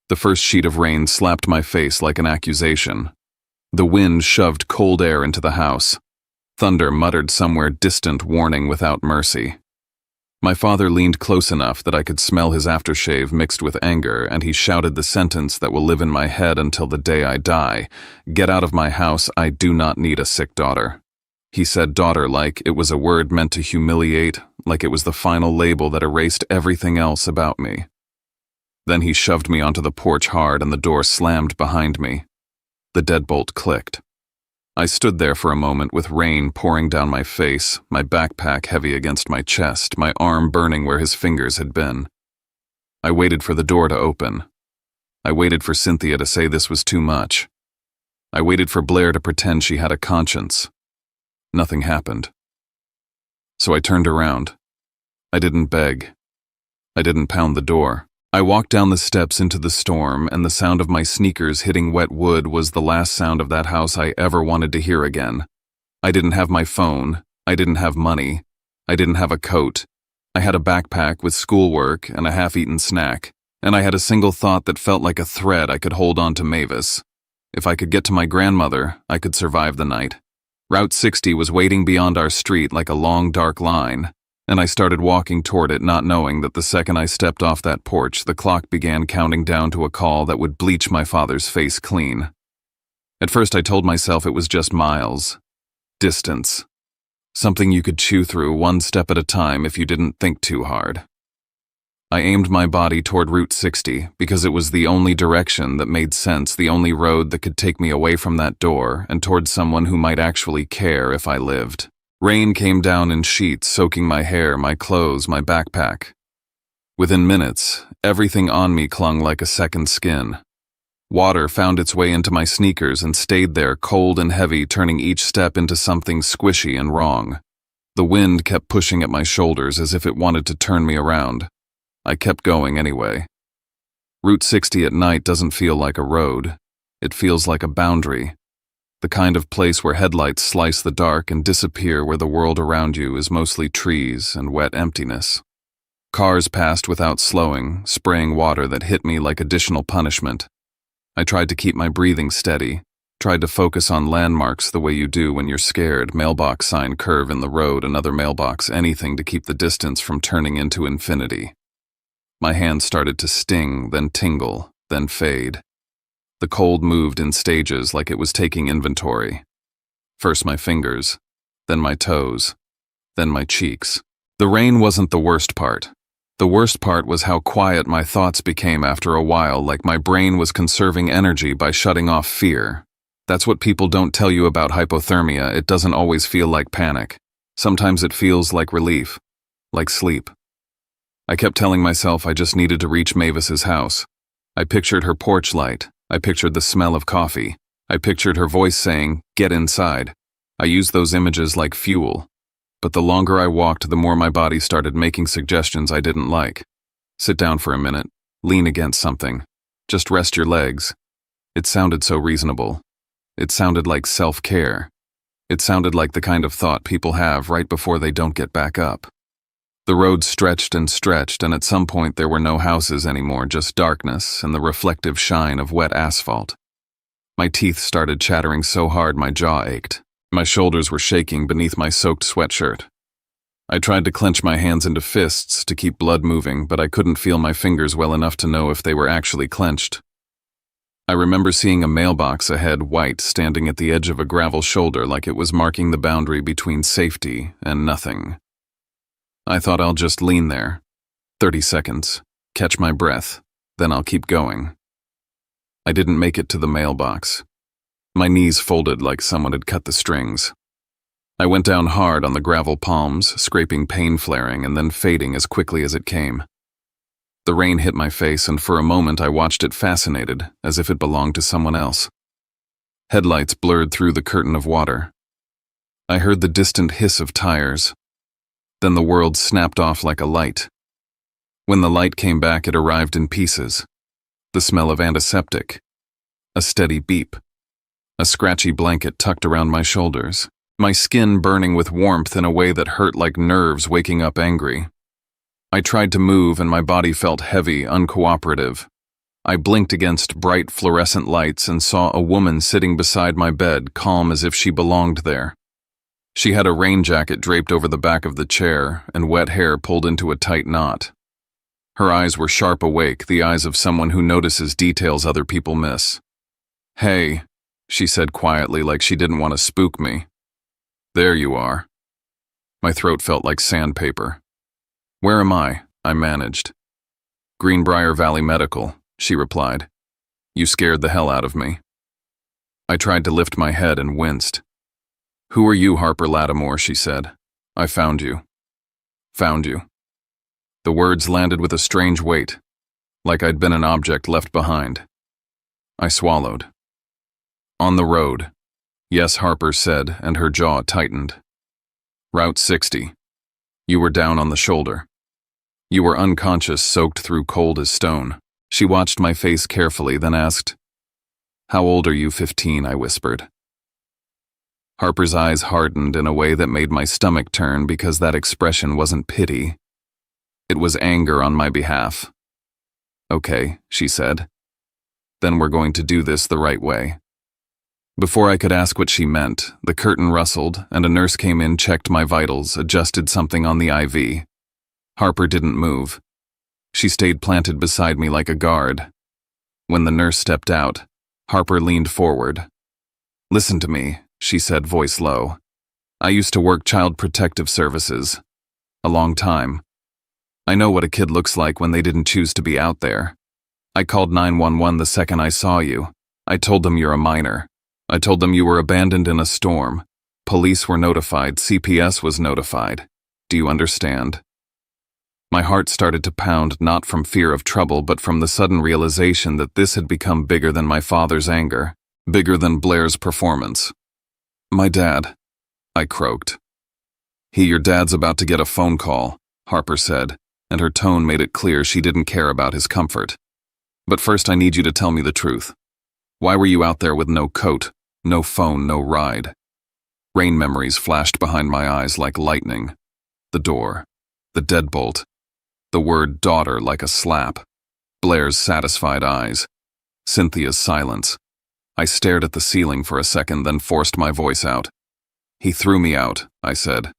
The first sheet of rain slapped my face like an accusation. The wind shoved cold air into the house. Thunder muttered somewhere distant warning without mercy. My father leaned close enough that I could smell his aftershave mixed with anger, and he shouted the sentence that will live in my head until the day I die. "Get out of my house, I do not need a sick daughter." He said daughter like it was a word meant to humiliate, like it was the final label that erased everything else about me. Then he shoved me onto the porch hard and the door slammed behind me. The deadbolt clicked. I stood there for a moment with rain pouring down my face, my backpack heavy against my chest, my arm burning where his fingers had been. I waited for the door to open. I waited for Cynthia to say this was too much. I waited for Blair to pretend she had a conscience. Nothing happened. So I turned around. I didn't beg. I didn't pound the door. I walked down the steps into the storm, and the sound of my sneakers hitting wet wood was the last sound of that house I ever wanted to hear again. I didn't have my phone. I didn't have money. I didn't have a coat. I had a backpack with schoolwork and a half-eaten snack, and I had a single thought that felt like a thread I could hold on to Mavis. If I could get to my grandmother, I could survive the night. Route 60 was waiting beyond our street like a long, dark line, and I started walking toward it, not knowing that the second I stepped off that porch, the clock began counting down to a call that would bleach my father's face clean. At first I told myself it was just miles. Distance. Something you could chew through one step at a time if you didn't think too hard. I aimed my body toward Route 60 because it was the only direction that made sense, the only road that could take me away from that door and toward someone who might actually care if I lived. Rain came down in sheets, soaking my hair, my clothes, my backpack. Within minutes, everything on me clung like a second skin. Water found its way into my sneakers and stayed there, cold and heavy, turning each step into something squishy and wrong. The wind kept pushing at my shoulders as if it wanted to turn me around. I kept going anyway. Route 60 at night doesn't feel like a road. It feels like a boundary. The kind of place where headlights slice the dark and disappear, where the world around you is mostly trees and wet emptiness. Cars passed without slowing, spraying water that hit me like additional punishment. I tried to keep my breathing steady, tried to focus on landmarks the way you do when you're scared, mailbox sign, curve in the road, another mailbox, anything to keep the distance from turning into infinity. My hands started to sting, then tingle, then fade. The cold moved in stages like it was taking inventory. First my fingers, then my toes, then my cheeks. The rain wasn't the worst part. The worst part was how quiet my thoughts became after a while, like my brain was conserving energy by shutting off fear. That's what people don't tell you about hypothermia. It doesn't always feel like panic. Sometimes it feels like relief, like sleep. I kept telling myself I just needed to reach Mavis's house. I pictured her porch light. I pictured the smell of coffee. I pictured her voice saying, "Get inside." I used those images like fuel. But the longer I walked, the more my body started making suggestions I didn't like. Sit down for a minute. Lean against something. Just rest your legs. It sounded so reasonable. It sounded like self-care. It sounded like the kind of thought people have right before they don't get back up. The road stretched, and at some point there were no houses anymore, just darkness and the reflective shine of wet asphalt. My teeth started chattering so hard my jaw ached. My shoulders were shaking beneath my soaked sweatshirt. I tried to clench my hands into fists to keep blood moving, but I couldn't feel my fingers well enough to know if they were actually clenched. I remember seeing a mailbox ahead, white, standing at the edge of a gravel shoulder like it was marking the boundary between safety and nothing. I thought I'll just lean there. 30 seconds. Catch my breath. Then I'll keep going. I didn't make it to the mailbox. My knees folded like someone had cut the strings. I went down hard on the gravel palms, scraping, pain flaring and then fading as quickly as it came. The rain hit my face, and for a moment I watched it fascinated, as if it belonged to someone else. Headlights blurred through the curtain of water. I heard the distant hiss of tires. Then the world snapped off like a light. When the light came back, it arrived in pieces. The smell of antiseptic. A steady beep. A scratchy blanket tucked around my shoulders. My skin burning with warmth in a way that hurt like nerves waking up angry. I tried to move and my body felt heavy, uncooperative. I blinked against bright fluorescent lights and saw a woman sitting beside my bed, calm as if she belonged there. She had a rain jacket draped over the back of the chair and wet hair pulled into a tight knot. Her eyes were sharp awake, the eyes of someone who notices details other people miss. "Hey," she said quietly, like she didn't want to spook me. "There you are." My throat felt like sandpaper. "Where am I?" I managed. "Greenbrier Valley Medical," she replied. "You scared the hell out of me." I tried to lift my head and winced. "Who are you, Harper Lattimore?" she said. "I found you." "Found you." The words landed with a strange weight, like I'd been an object left behind. I swallowed. "On the road." "Yes," Harper said, and her jaw tightened. "Route 60. You were down on the shoulder. You were unconscious, soaked through, cold as stone." She watched my face carefully, then asked, "How old are you?" 15, I whispered. Harper's eyes hardened in a way that made my stomach turn, because that expression wasn't pity. It was anger on my behalf. "Okay," she said. "Then we're going to do this the right way." Before I could ask what she meant, the curtain rustled and a nurse came in, checked my vitals, adjusted something on the IV. Harper didn't move. She stayed planted beside me like a guard. When the nurse stepped out, Harper leaned forward. "Listen to me," she said, voice low. "I used to work Child Protective Services. A long time. I know what a kid looks like when they didn't choose to be out there. I called 911 the second I saw you. I told them you're a minor. I told them you were abandoned in a storm. Police were notified, CPS was notified. Do you understand?" My heart started to pound not from fear of trouble but from the sudden realization that this had become bigger than my father's anger, bigger than Blair's performance. "My dad," I croaked. "Your dad's about to get a phone call," Harper said, and her tone made it clear she didn't care about his comfort. "But first I need you to tell me the truth. Why were you out there with no coat, no phone, no ride?" Rain memories flashed behind my eyes like lightning. The door, the deadbolt, the word daughter like a slap, Blair's satisfied eyes, Cynthia's silence. I stared at the ceiling for a second, then forced my voice out. "He threw me out," I said,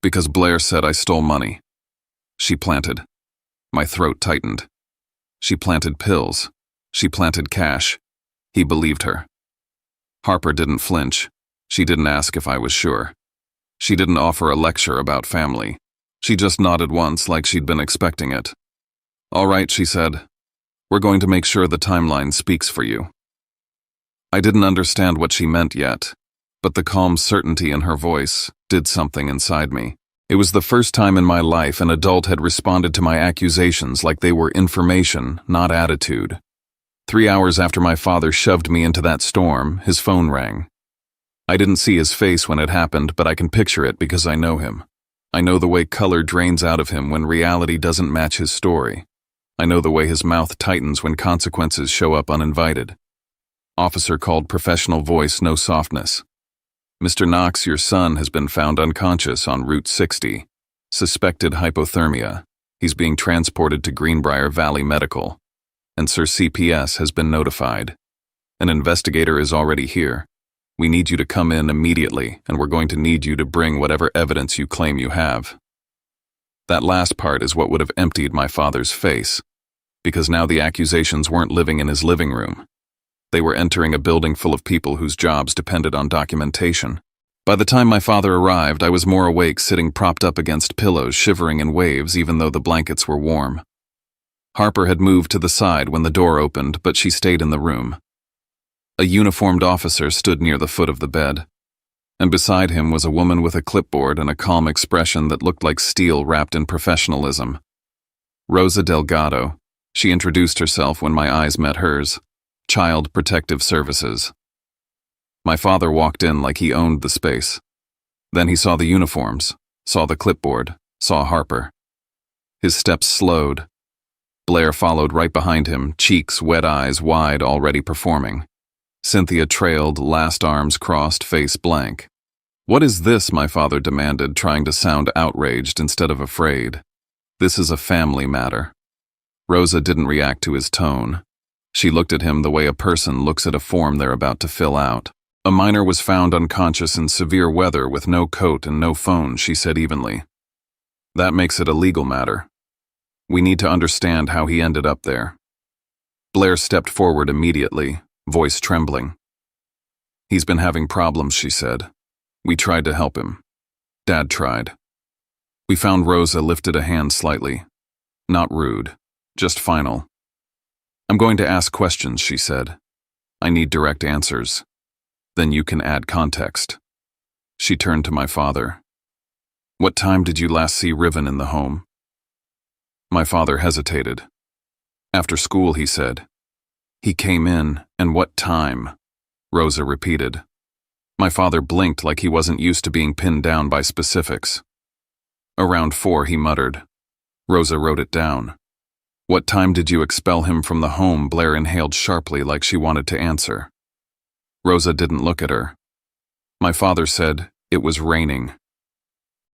"because Blair said I stole money." She planted. My throat tightened. She planted pills. She planted cash. He believed her. Harper didn't flinch. She didn't ask if I was sure. She didn't offer a lecture about family. She just nodded once like she'd been expecting it. "All right," she said. "We're going to make sure the timeline speaks for you." I didn't understand what she meant yet, but the calm certainty in her voice did something inside me. It was the first time in my life an adult had responded to my accusations like they were information, not attitude. 3 hours after my father shoved me into that storm, his phone rang. I didn't see his face when it happened, but I can picture it because I know him. I know the way color drains out of him when reality doesn't match his story. I know the way his mouth tightens when consequences show up uninvited. Officer called, professional voice, no softness. "Mr. Knox, your son has been found unconscious on Route 60. Suspected hypothermia. He's being transported to Greenbrier Valley Medical. And Sir CPS has been notified. An investigator is already here. We need you to come in immediately, and we're going to need you to bring whatever evidence you claim you have." That last part is what would have emptied my father's face, because now the accusations weren't living in his living room. They were entering a building full of people whose jobs depended on documentation. By the time my father arrived, I was more awake, sitting propped up against pillows, shivering in waves even though the blankets were warm. Harper had moved to the side when the door opened, but she stayed in the room. A uniformed officer stood near the foot of the bed, and beside him was a woman with a clipboard and a calm expression that looked like steel wrapped in professionalism. Rosa Delgado. She introduced herself when my eyes met hers. Child Protective Services. My father walked in like he owned the space. Then he saw the uniforms, saw the clipboard, saw Harper. His steps slowed. Blair followed right behind him, cheeks, wet eyes wide, already performing. Cynthia trailed, last arms crossed, face blank. "What is this?" my father demanded, trying to sound outraged instead of afraid. "This is a family matter." Rosa didn't react to his tone. She looked at him the way a person looks at a form they're about to fill out. "A minor was found unconscious in severe weather with no coat and no phone," she said evenly. "That makes it a legal matter. We need to understand how he ended up there." Blair stepped forward immediately, voice trembling. "He's been having problems," she said. "We tried to help him. Dad tried." We found Rosa lifted a hand slightly. Not rude, just final. "I'm going to ask questions," she said. "I need direct answers. Then you can add context." She turned to my father. "What time did you last see Riven in the home?" My father hesitated. "After school," he said. "He came in, and what time?" Rosa repeated. My father blinked like he wasn't used to being pinned down by specifics. "Around 4, he muttered. Rosa wrote it down. "What time did you expel him from the home?" Blair inhaled sharply like she wanted to answer. Rosa didn't look at her. My father said, "It was raining."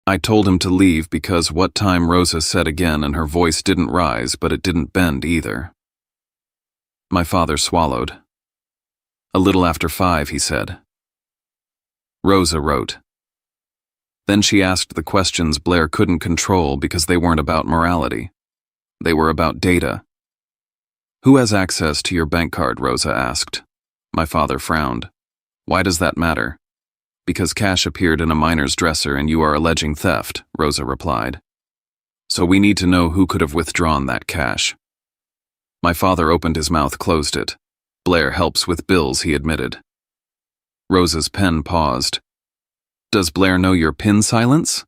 "I told him to leave because," what time, Rosa said again, and her voice didn't rise, but it didn't bend either. My father swallowed. "A little after 5, he said." Rosa wrote. Then she asked the questions Blair couldn't control because they weren't about morality. They were about data. "Who has access to your bank card?" Rosa asked. My father frowned. "Why does that matter?" "Because cash appeared in a minor's dresser and you are alleging theft," Rosa replied. "So we need to know who could have withdrawn that cash." My father opened his mouth, closed it. "Blair helps with bills," he admitted. Rosa's pen paused. "Does Blair know your pin silence?"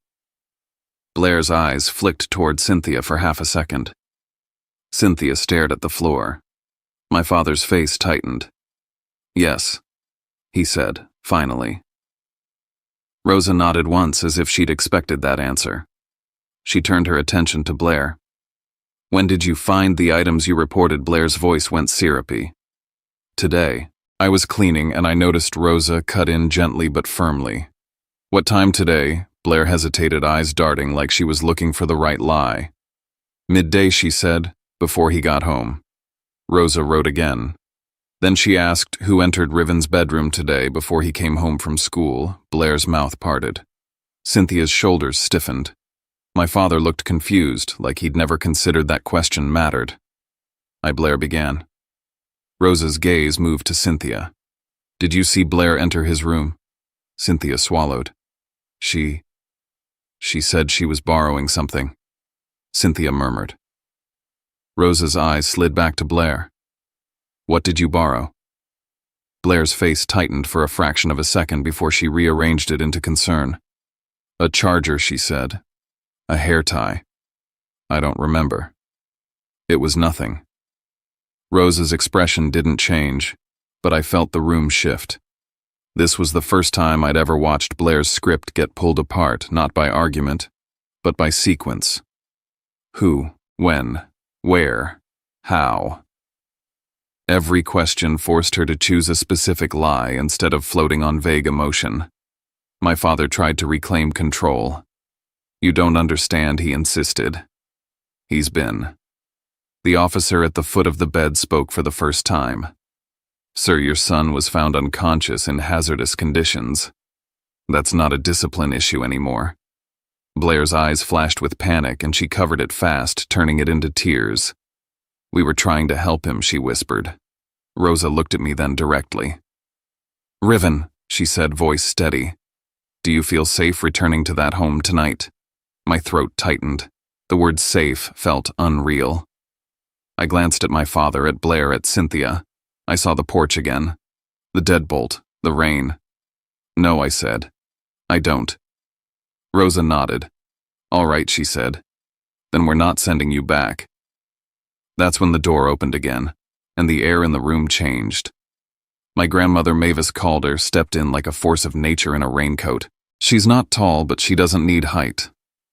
Blair's eyes flicked toward Cynthia for half a second. Cynthia stared at the floor. My father's face tightened. "Yes," he said, finally. Rosa nodded once as if she'd expected that answer. She turned her attention to Blair. "When did you find the items you reported?" Blair's voice went syrupy. "Today. I was cleaning and I noticed Rosa cut in gently but firmly." "What time today?" Blair hesitated, eyes darting like she was looking for the right lie. "Midday," she said, "before he got home." Rosa wrote again. Then she asked who entered Riven's bedroom today before he came home from school. Blair's mouth parted. Cynthia's shoulders stiffened. My father looked confused, like he'd never considered that question mattered. Blair began. Rosa's gaze moved to Cynthia. "Did you see Blair enter his room?" Cynthia swallowed. She said she was borrowing something," Cynthia murmured. Rosa's eyes slid back to Blair. "What did you borrow?" Blair's face tightened for a fraction of a second before she rearranged it into concern. "A charger," she said. "A hair tie. I don't remember." "It was nothing." Rosa's expression didn't change, but I felt the room shift. This was the first time I'd ever watched Blair's script get pulled apart, not by argument, but by sequence. Who, when, where, how. Every question forced her to choose a specific lie instead of floating on vague emotion. My father tried to reclaim control. "You don't understand," he insisted. "He's been." The officer at the foot of the bed spoke for the first time. "Sir, your son was found unconscious in hazardous conditions. That's not a discipline issue anymore." Blair's eyes flashed with panic and she covered it fast, turning it into tears. "We were trying to help him," she whispered. Rosa looked at me then directly. "Riven," she said, voice steady. "Do you feel safe returning to that home tonight?" My throat tightened. The word safe felt unreal. I glanced at my father, at Blair, at Cynthia. I saw the porch again. The deadbolt, the rain. "No," I said. "I don't." Rosa nodded. "All right," she said. "Then we're not sending you back." That's when the door opened again, and the air in the room changed. My grandmother, Mavis Calder, stepped in like a force of nature in a raincoat. She's not tall, but she doesn't need height.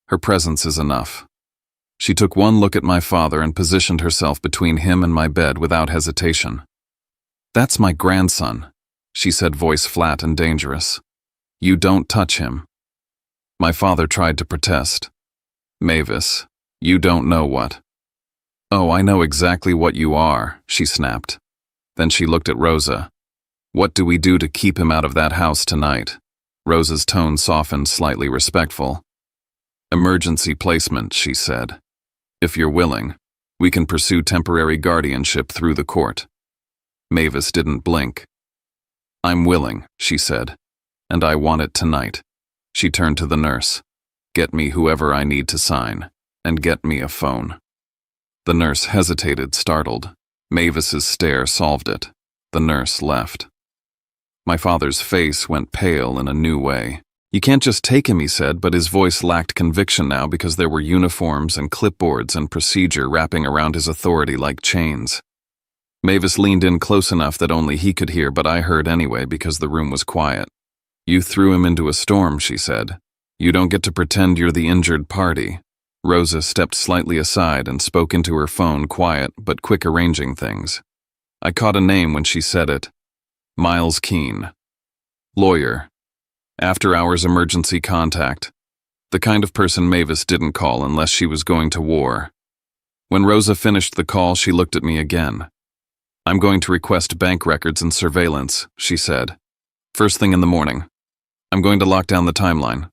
Her presence is enough. She took one look at my father and positioned herself between him and my bed without hesitation. "That's my grandson," she said, voice flat and dangerous. "You don't touch him." My father tried to protest. "Mavis, you don't know what." "Oh, I know exactly what you are," she snapped. Then she looked at Rosa. "What do we do to keep him out of that house tonight?" Rosa's tone softened, slightly respectful. "Emergency placement," she said. "If you're willing, we can pursue temporary guardianship through the court." Mavis didn't blink. "I'm willing," she said, "and I want it tonight." She turned to the nurse. "Get me whoever I need to sign, and get me a phone." The nurse hesitated, startled. Mavis's stare solved it. The nurse left. My father's face went pale in a new way. "You can't just take him," he said, but his voice lacked conviction now because there were uniforms and clipboards and procedure wrapping around his authority like chains. Mavis leaned in close enough that only he could hear, but I heard anyway because the room was quiet. "You threw him into a storm," she said. "You don't get to pretend you're the injured party." Rosa stepped slightly aside and spoke into her phone, quiet but quick, arranging things. I caught a name when she said it. Miles Keene. Lawyer. After-hours emergency contact. The kind of person Mavis didn't call unless she was going to war. When Rosa finished the call, she looked at me again. "I'm going to request bank records and surveillance," she said. "First thing in the morning. I'm going to lock down the timeline."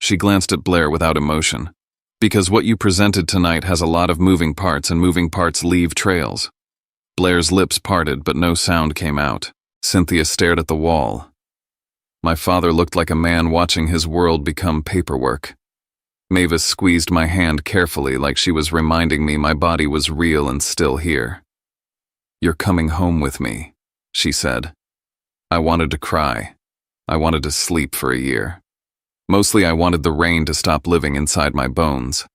She glanced at Blair without emotion. "Because what you presented tonight has a lot of moving parts, and moving parts leave trails." Blair's lips parted, but no sound came out. Cynthia stared at the wall. My father looked like a man watching his world become paperwork. Mavis squeezed my hand carefully, like she was reminding me my body was real and still here. "You're coming home with me," she said. I wanted to cry. I wanted to sleep for a year. Mostly I wanted the rain to stop living inside my bones.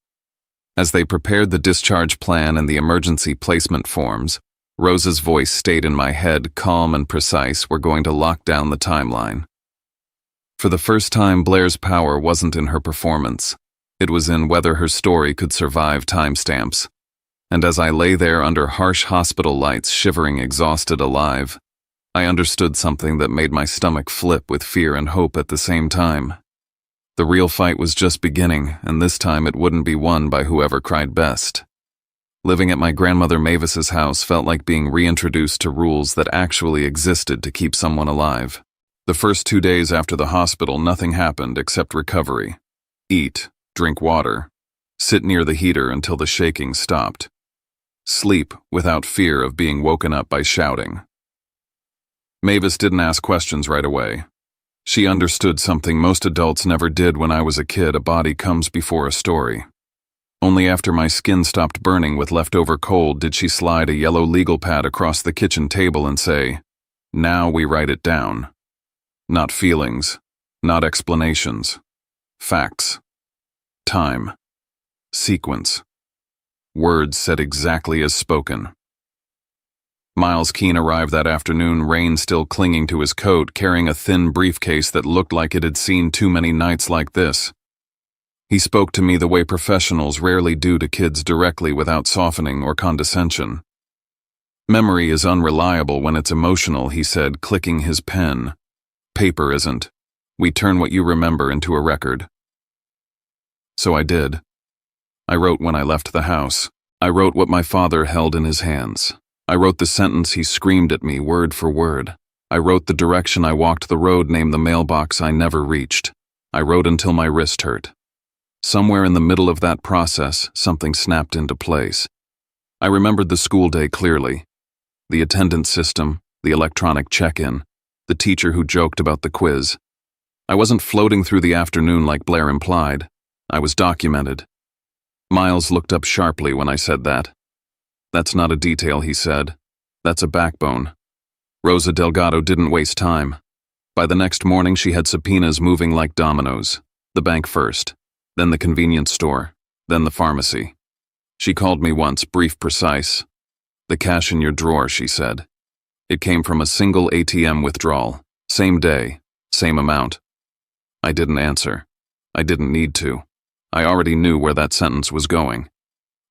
As they prepared the discharge plan and the emergency placement forms, Rosa's voice stayed in my head, calm and precise. We're going to lock down the timeline. For the first time, Blair's power wasn't in her performance. It was in whether her story could survive timestamps. And as I lay there under harsh hospital lights, shivering, exhausted, alive, I understood something that made my stomach flip with fear and hope at the same time. The real fight was just beginning, and this time it wouldn't be won by whoever cried best. Living at my grandmother Mavis's house felt like being reintroduced to rules that actually existed to keep someone alive. The first 2 days after the hospital, nothing happened except recovery. Eat, drink water, sit near the heater until the shaking stopped. Sleep without fear of being woken up by shouting. Mavis didn't ask questions right away. She understood something most adults never did when I was a kid: a body comes before a story. Only after my skin stopped burning with leftover cold did she slide a yellow legal pad across the kitchen table and say, "Now we write it down." Not feelings, not explanations. Facts. Time. Sequence. Words said exactly as spoken. Miles Keene arrived that afternoon, rain still clinging to his coat, carrying a thin briefcase that looked like it had seen too many nights like this. He spoke to me the way professionals rarely do to kids, directly, without softening or condescension. "Memory is unreliable when it's emotional," he said, clicking his pen. "Paper isn't. We turn what you remember into a record." So I did. I wrote when I left the house. I wrote what my father held in his hands. I wrote the sentence he screamed at me, word for word. I wrote the direction I walked, the road named the mailbox I never reached. I wrote until my wrist hurt. Somewhere in the middle of that process, something snapped into place. I remembered the school day clearly. The attendance system, the electronic check-in, the teacher who joked about the quiz. I wasn't floating through the afternoon like Blair implied. I was documented. Miles looked up sharply when I said that. "That's not a detail," he said. "That's a backbone." Rosa Delgado didn't waste time. By the next morning, she had subpoenas moving like dominoes. The bank first, then the convenience store, then the pharmacy. She called me once, brief, precise. "The cash in your drawer," she said. It came from a single ATM withdrawal. Same day, same amount. I didn't answer. I didn't need to. I already knew where that sentence was going.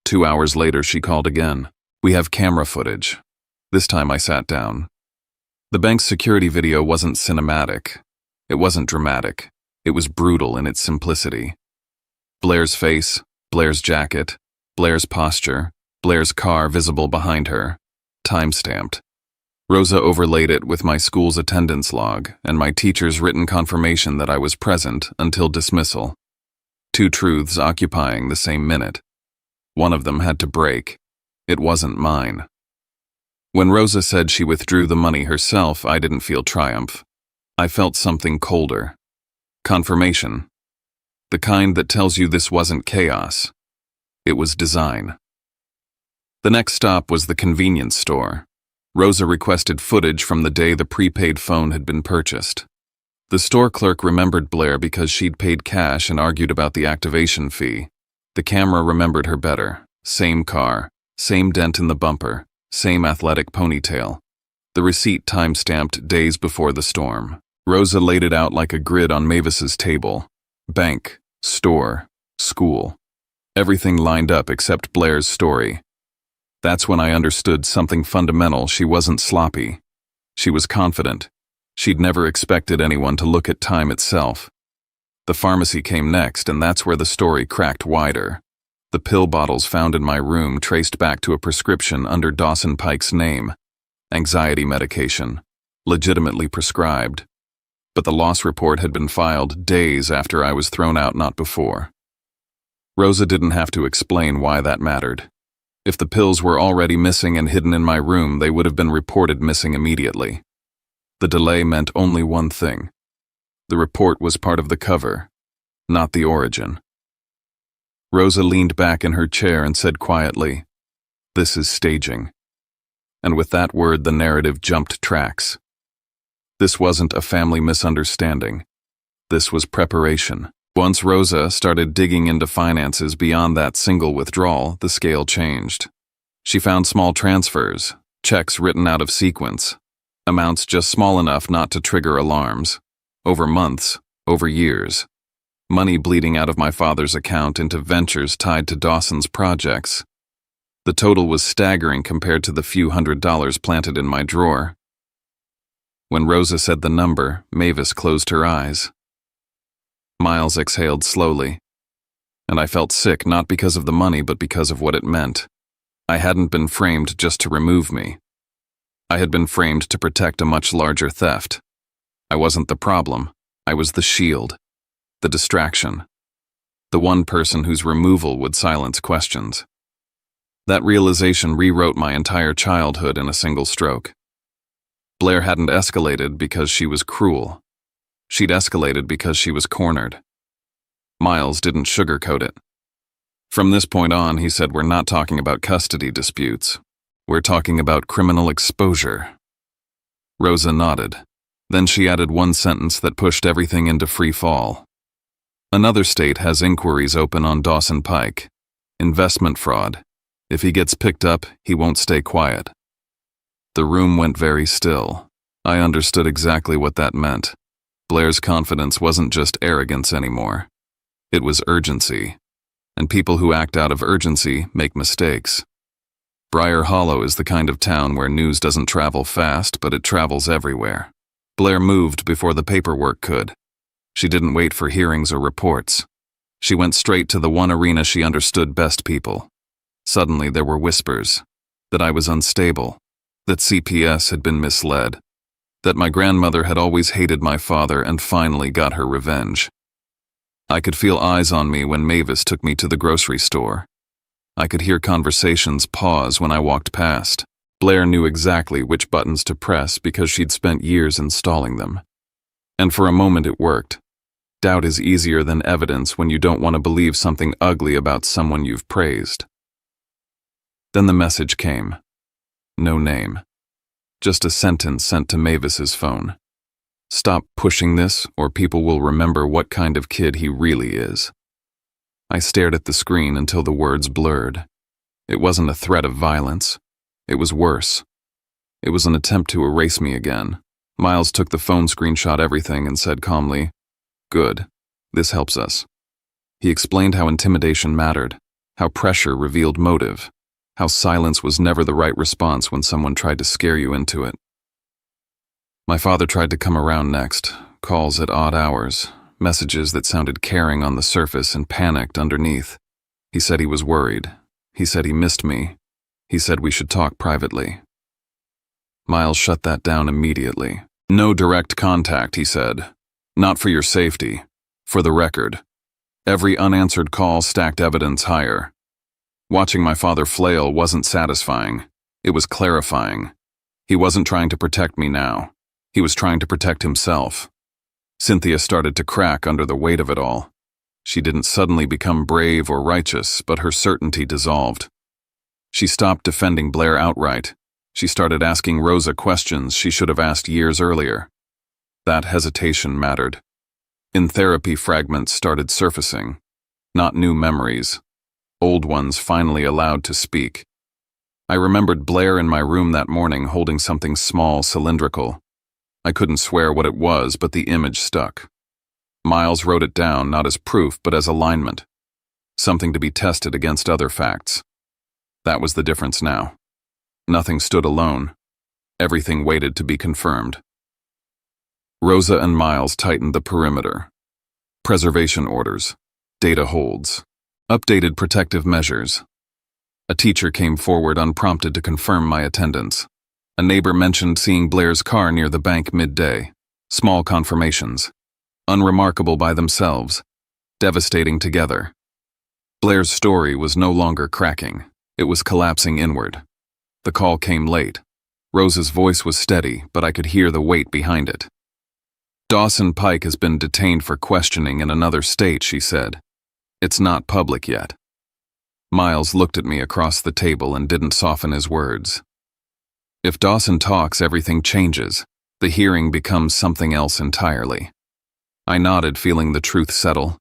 2 hours later, she called again. "We have camera footage." This time I sat down. The bank's security video wasn't cinematic. It wasn't dramatic. It was brutal in its simplicity. Blair's face, Blair's jacket, Blair's posture, Blair's car visible behind her. Time-stamped. Rosa overlaid it with my school's attendance log and my teacher's written confirmation that I was present until dismissal. 2 truths occupying the same minute. One of them had to break. It wasn't mine. When Rosa said she withdrew the money herself, I didn't feel triumph. I felt something colder. Confirmation. The kind that tells you this wasn't chaos. It was design. The next stop was the convenience store. Rosa requested footage from the day the prepaid phone had been purchased. The store clerk remembered Blair because she'd paid cash and argued about the activation fee. The camera remembered her better. Same car, same dent in the bumper, same athletic ponytail. The receipt time-stamped days before the storm. Rosa laid it out like a grid on Mavis's table. Bank, store, school. Everything lined up except Blair's story. That's when I understood something fundamental. She wasn't sloppy. She was confident. She'd never expected anyone to look at time itself. The pharmacy came next, and that's where the story cracked wider. The pill bottles found in my room traced back to a prescription under Dawson Pike's name. Anxiety medication. Legitimately prescribed. But the loss report had been filed days after I was thrown out, not before. Rosa didn't have to explain why that mattered. If the pills were already missing and hidden in my room, they would have been reported missing immediately. The delay meant only one thing. The report was part of the cover, not the origin. Rosa leaned back in her chair and said quietly, "This is staging." And with that word, the narrative jumped tracks. This wasn't a family misunderstanding. This was preparation. Once Rosa started digging into finances beyond that single withdrawal, the scale changed. She found small transfers, checks written out of sequence, amounts just small enough not to trigger alarms, over months, over years. Money bleeding out of my father's account into ventures tied to Dawson's projects. The total was staggering compared to the few $100s planted in my drawer. When Rosa said the number, Mavis closed her eyes. Miles exhaled slowly, and I felt sick not because of the money but because of what it meant. I hadn't been framed just to remove me. I had been framed to protect a much larger theft. I wasn't the problem. I was the shield, the distraction, the one person whose removal would silence questions. That realization rewrote my entire childhood in a single stroke. Blair hadn't escalated because she was cruel. She'd escalated because she was cornered. Miles didn't sugarcoat it. From this point on, he said, we're not talking about custody disputes. We're talking about criminal exposure. Rosa nodded. Then she added one sentence that pushed everything into free fall. Another state has inquiries open on Dawson Pike. Investment fraud. If he gets picked up, he won't stay quiet. The room went very still. I understood exactly what that meant. Blair's confidence wasn't just arrogance anymore. It was urgency. And people who act out of urgency make mistakes. Briar Hollow is the kind of town where news doesn't travel fast, but it travels everywhere. Blair moved before the paperwork could. She didn't wait for hearings or reports. She went straight to the one arena she understood best: people. Suddenly there were whispers that I was unstable, that CPS had been misled, that my grandmother had always hated my father and finally got her revenge. I could feel eyes on me when Mavis took me to the grocery store. I could hear conversations pause when I walked past. Blair knew exactly which buttons to press because she'd spent years installing them. And for a moment it worked. Doubt is easier than evidence when you don't want to believe something ugly about someone you've praised. Then the message came. No name. Just a sentence sent to Mavis's phone. Stop pushing this, or people will remember what kind of kid he really is. I stared at the screen until the words blurred. It wasn't a threat of violence. It was worse. It was an attempt to erase me again. Miles took the phone, screenshot everything, and said calmly, "Good. This helps us." He explained how intimidation mattered, how pressure revealed motive, how silence was never the right response when someone tried to scare you into it. My father tried to come around next, calls at odd hours, messages that sounded caring on the surface and panicked underneath. He said he was worried. He said he missed me. He said we should talk privately. Miles shut that down immediately. No direct contact, he said. Not for your safety. For the record. Every unanswered call stacked evidence higher. Watching my father flail wasn't satisfying. It was clarifying. He wasn't trying to protect me now. He was trying to protect himself. Cynthia started to crack under the weight of it all. She didn't suddenly become brave or righteous, but her certainty dissolved. She stopped defending Blair outright. She started asking Rosa questions she should have asked years earlier. That hesitation mattered. In therapy, fragments started surfacing. Not new memories. Old ones finally allowed to speak. I remembered Blair in my room that morning holding something small, cylindrical. I couldn't swear what it was, but the image stuck. Miles wrote it down not as proof but as alignment. Something to be tested against other facts. That was the difference now. Nothing stood alone. Everything waited to be confirmed. Rosa and Miles tightened the perimeter. Preservation orders. Data holds. Updated protective measures. A teacher came forward unprompted to confirm my attendance. A neighbor mentioned seeing Blair's car near the bank midday. Small confirmations. Unremarkable by themselves. Devastating together. Blair's story was no longer cracking. It was collapsing inward. The call came late. Rosa's voice was steady, but I could hear the weight behind it. Dawson Pike has been detained for questioning in another state, she said. It's not public yet. Miles looked at me across the table and didn't soften his words. If Dawson talks, everything changes. The hearing becomes something else entirely. I nodded, feeling the truth settle.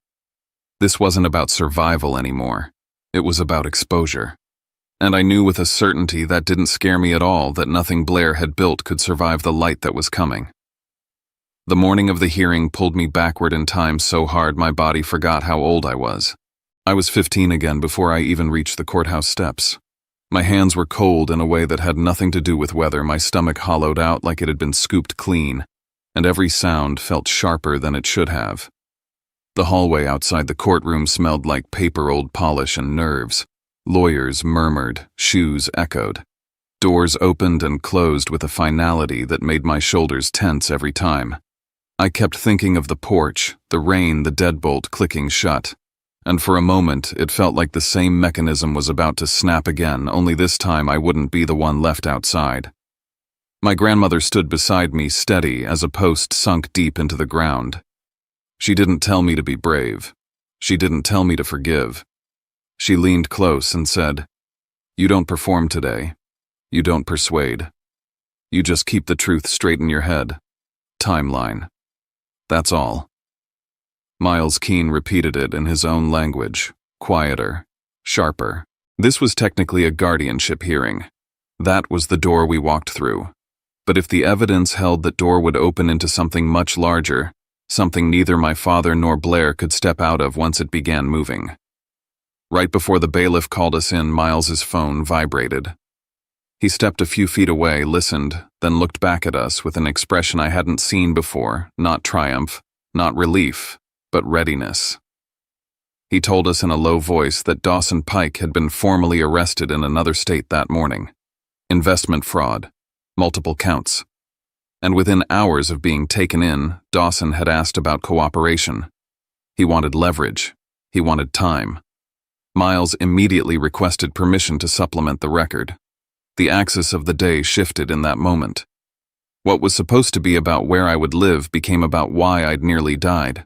This wasn't about survival anymore. It was about exposure. And I knew with a certainty that didn't scare me at all that nothing Blair had built could survive the light that was coming. The morning of the hearing pulled me backward in time so hard my body forgot how old I was. I was 15 again before I even reached the courthouse steps. My hands were cold in a way that had nothing to do with weather, my stomach hollowed out like it had been scooped clean, and every sound felt sharper than it should have. The hallway outside the courtroom smelled like paper, old polish, and nerves. Lawyers murmured, shoes echoed. Doors opened and closed with a finality that made my shoulders tense every time. I kept thinking of the porch, the rain, the deadbolt clicking shut. And for a moment, it felt like the same mechanism was about to snap again, only this time I wouldn't be the one left outside. My grandmother stood beside me, steady as a post sunk deep into the ground. She didn't tell me to be brave. She didn't tell me to forgive. She leaned close and said, "You don't perform today. You don't persuade. You just keep the truth straight in your head. Timeline. That's all." Miles Keene repeated it in his own language, quieter, sharper. This was technically a guardianship hearing. That was the door we walked through. But if the evidence held, that door would open into something much larger, something neither my father nor Blair could step out of once it began moving. Right before the bailiff called us in, Miles's phone vibrated. He stepped a few feet away, listened, then looked back at us with an expression I hadn't seen before, not triumph, not relief, but readiness. He told us in a low voice that Dawson Pike had been formally arrested in another state that morning. Investment fraud, multiple counts. And within hours of being taken in, Dawson had asked about cooperation. He wanted leverage. He wanted time. Miles immediately requested permission to supplement the record. The axis of the day shifted in that moment. What was supposed to be about where I would live became about why I'd nearly died.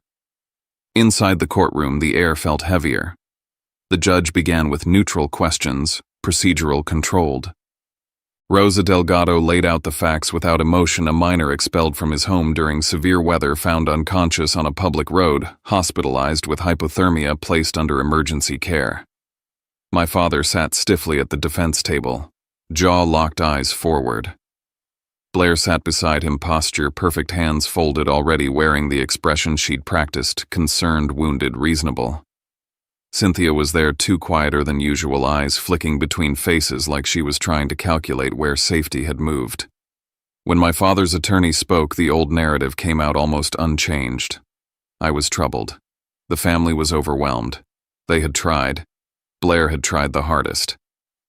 Inside the courtroom, the air felt heavier. The judge began with neutral questions, procedural controlled. Rosa Delgado laid out the facts without emotion. A minor expelled from his home during severe weather, found unconscious on a public road, hospitalized with hypothermia, placed under emergency care. My father sat stiffly at the defense table, jaw-locked, eyes forward. Blair sat beside him, posture perfect, hands folded, already wearing the expression she'd practiced, concerned, wounded, reasonable. Cynthia was there too, quieter than usual, eyes flicking between faces like she was trying to calculate where safety had moved. When my father's attorney spoke, the old narrative came out almost unchanged. I was troubled. The family was overwhelmed. They had tried. Blair had tried the hardest.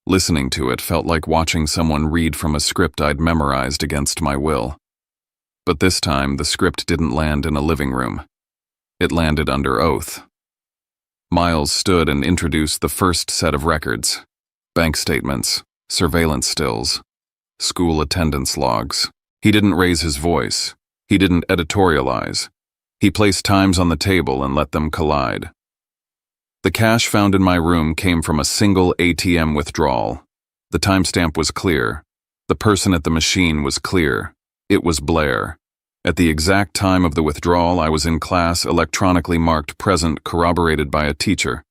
Listening to it felt like watching someone read from a script I'd memorized against my will. But this time, the script didn't land in a living room. It landed under oath. Miles stood and introduced the first set of records: bank statements, surveillance stills, school attendance logs. He didn't raise his voice. He didn't editorialize. He placed times on the table and let them collide. The cash found in my room came from a single ATM withdrawal. The timestamp was clear. The person at the machine was clear. It was Blair. At the exact time of the withdrawal, I was in class, electronically marked present, corroborated by a teacher.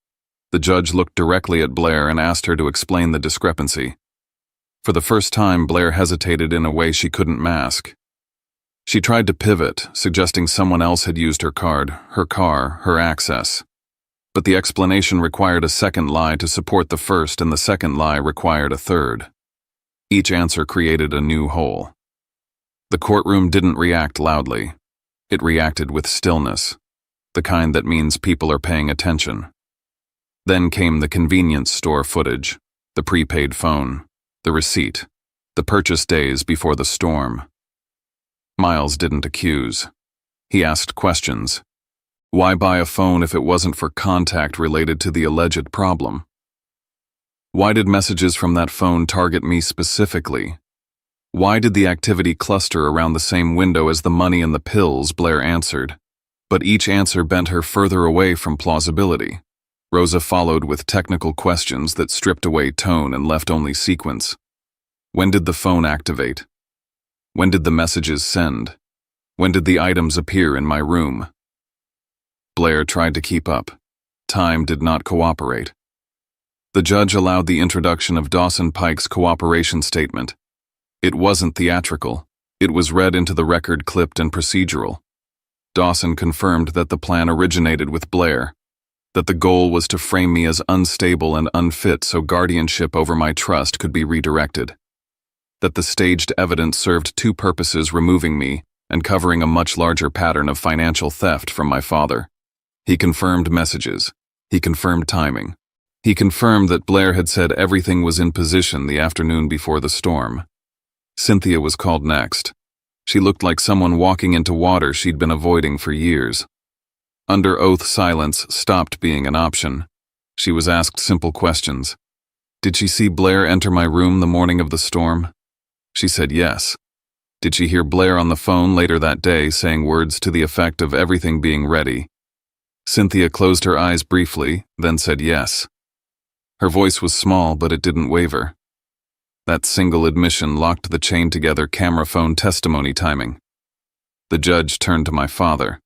The judge looked directly at Blair and asked her to explain the discrepancy. For the first time, Blair hesitated in a way she couldn't mask. She tried to pivot, suggesting someone else had used her card, her car, her access. But the explanation required a second lie to support the first, and the second lie required a third. Each answer created a new hole. The courtroom didn't react loudly. It reacted with stillness, the kind that means people are paying attention. Then came the convenience store footage, the prepaid phone, the receipt, the purchase days before the storm. Miles didn't accuse. He asked questions. Why buy a phone if it wasn't for contact related to the alleged problem? Why did messages from that phone target me specifically? Why did the activity cluster around the same window as the money and the pills? Blair answered. But each answer bent her further away from plausibility. Rosa followed with technical questions that stripped away tone and left only sequence. When did the phone activate? When did the messages send? When did the items appear in my room? Blair tried to keep up. Time did not cooperate. The judge allowed the introduction of Dawson Pike's cooperation statement. It wasn't theatrical. It was read into the record clipped and procedural. Dawson confirmed that the plan originated with Blair, that the goal was to frame me as unstable and unfit so guardianship over my trust could be redirected, that the staged evidence served two purposes: removing me and covering a much larger pattern of financial theft from my father. He confirmed messages. He confirmed timing. He confirmed that Blair had said everything was in position the afternoon before the storm. Cynthia was called next. She looked like someone walking into water she'd been avoiding for years. Under oath, silence stopped being an option. She was asked simple questions. Did she see Blair enter my room the morning of the storm? She said yes. Did she hear Blair on the phone later that day saying words to the effect of everything being ready? Cynthia closed her eyes briefly, then said yes. Her voice was small, but it didn't waver. That single admission locked the chain-together camera-phone testimony timing. The judge turned to my father,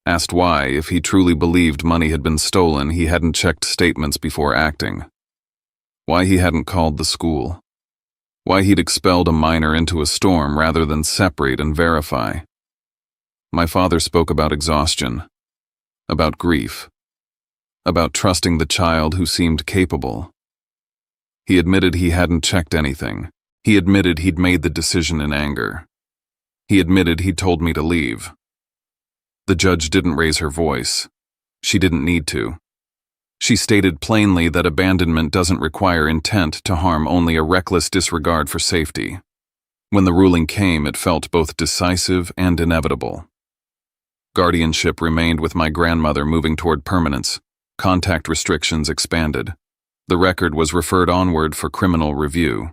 asked why, if he truly believed money had been stolen, he hadn't checked statements before acting. Why he hadn't called the school. Why he'd expelled a minor into a storm rather than separate and verify. My father spoke about exhaustion, about grief, about trusting the child who seemed capable. He admitted he hadn't checked anything. He admitted he'd made the decision in anger. He admitted he'd told me to leave. The judge didn't raise her voice. She didn't need to. She stated plainly that abandonment doesn't require intent to harm, only a reckless disregard for safety. When the ruling came, it felt both decisive and inevitable. Guardianship remained with my grandmother, moving toward permanence. Contact restrictions expanded. The record was referred onward for criminal review.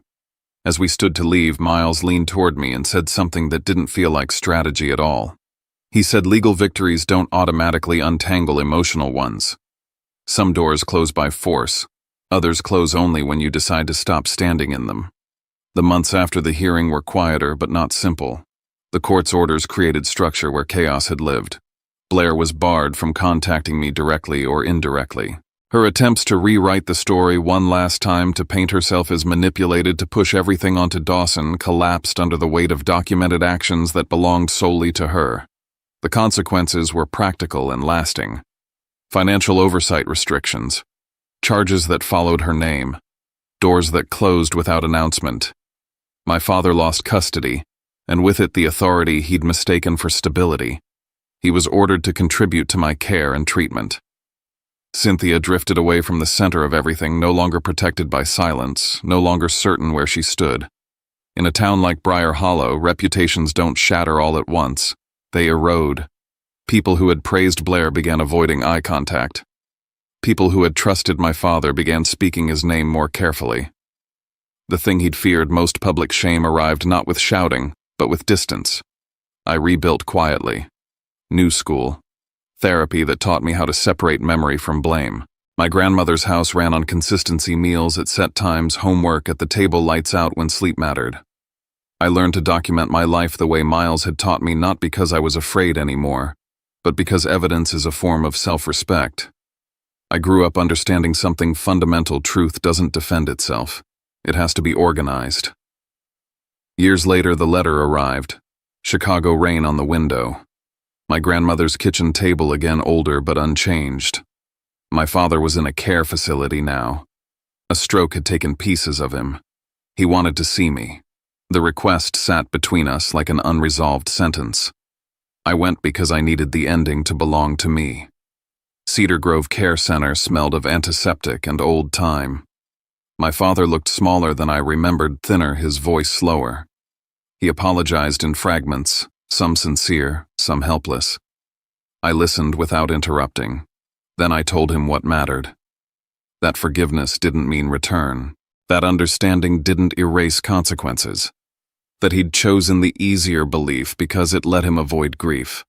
As we stood to leave, Miles leaned toward me and said something that didn't feel like strategy at all. He said legal victories don't automatically untangle emotional ones. Some doors close by force. Others close only when you decide to stop standing in them. The months after the hearing were quieter but not simple. The court's orders created structure where chaos had lived. Blair was barred from contacting me directly or indirectly. Her attempts to rewrite the story one last time, to paint herself as manipulated to push everything onto Dawson, collapsed under the weight of documented actions that belonged solely to her. The consequences were practical and lasting. Financial oversight restrictions, charges that followed her name, doors that closed without announcement. My father lost custody, and with it the authority he'd mistaken for stability. He was ordered to contribute to my care and treatment. Cynthia drifted away from the center of everything, no longer protected by silence, no longer certain where she stood. In a town like Briar Hollow, reputations don't shatter all at once. They erode. People who had praised Blair began avoiding eye contact. People who had trusted my father began speaking his name more carefully. The thing he'd feared most, public shame, arrived not with shouting, but with distance. I rebuilt quietly. New school. Therapy that taught me how to separate memory from blame. My grandmother's house ran on consistency: meals at set times, homework at the table, lights out when sleep mattered. I learned to document my life the way Miles had taught me, not because I was afraid anymore, but because evidence is a form of self-respect. I grew up understanding something fundamental: truth doesn't defend itself. It has to be organized. Years later, the letter arrived. Chicago rain on the window. My grandmother's kitchen table, again older but unchanged. My father was in a care facility now. A stroke had taken pieces of him. He wanted to see me. The request sat between us like an unresolved sentence. I went because I needed the ending to belong to me. Cedar Grove Care Center smelled of antiseptic and old time. My father looked smaller than I remembered, thinner, his voice slower. He apologized in fragments, some sincere, some helpless. I listened without interrupting. Then I told him what mattered. That forgiveness didn't mean return. That understanding didn't erase consequences. That he'd chosen the easier belief because it let him avoid grief.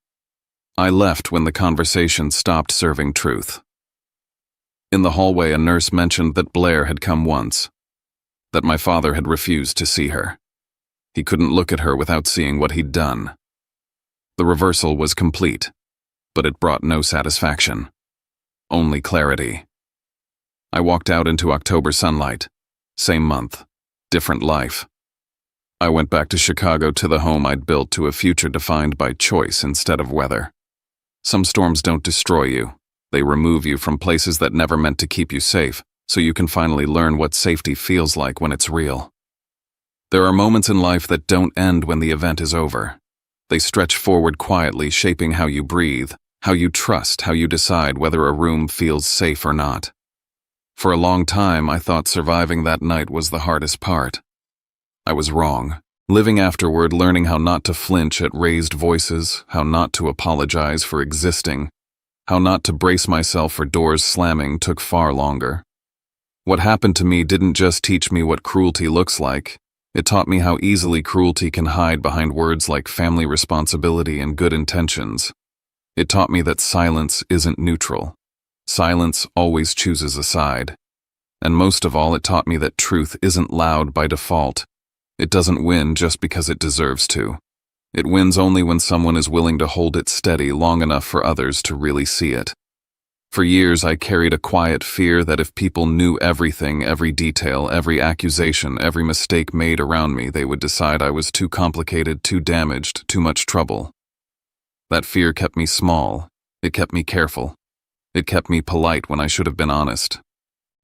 I left when the conversation stopped serving truth. In the hallway, a nurse mentioned that Blair had come once, that my father had refused to see her. He couldn't look at her without seeing what he'd done. The reversal was complete. but it brought no satisfaction. Only clarity. I walked out into October sunlight. Same month. Different life. I went back to Chicago, to the home I'd built, to a future defined by choice instead of weather. Some storms don't destroy you. They remove you from places that never meant to keep you safe, so you can finally learn what safety feels like when it's real. There are moments in life that don't end when the event is over. They stretch forward quietly, shaping how you breathe, how you trust, how you decide whether a room feels safe or not. For a long time, I thought surviving that night was the hardest part. I was wrong. Living afterward, learning how not to flinch at raised voices, how not to apologize for existing, how not to brace myself for doors slamming, took far longer. What happened to me didn't just teach me what cruelty looks like. It taught me how easily cruelty can hide behind words like family responsibility and good intentions. It taught me that silence isn't neutral. Silence always chooses a side. And most of all, it taught me that truth isn't loud by default. It doesn't win just because it deserves to. It wins only when someone is willing to hold it steady long enough for others to really see it. For years, I carried a quiet fear that if people knew everything, every detail, every accusation, every mistake made around me, they would decide I was too complicated, too damaged, too much trouble. That fear kept me small. It kept me careful. It kept me polite when I should have been honest.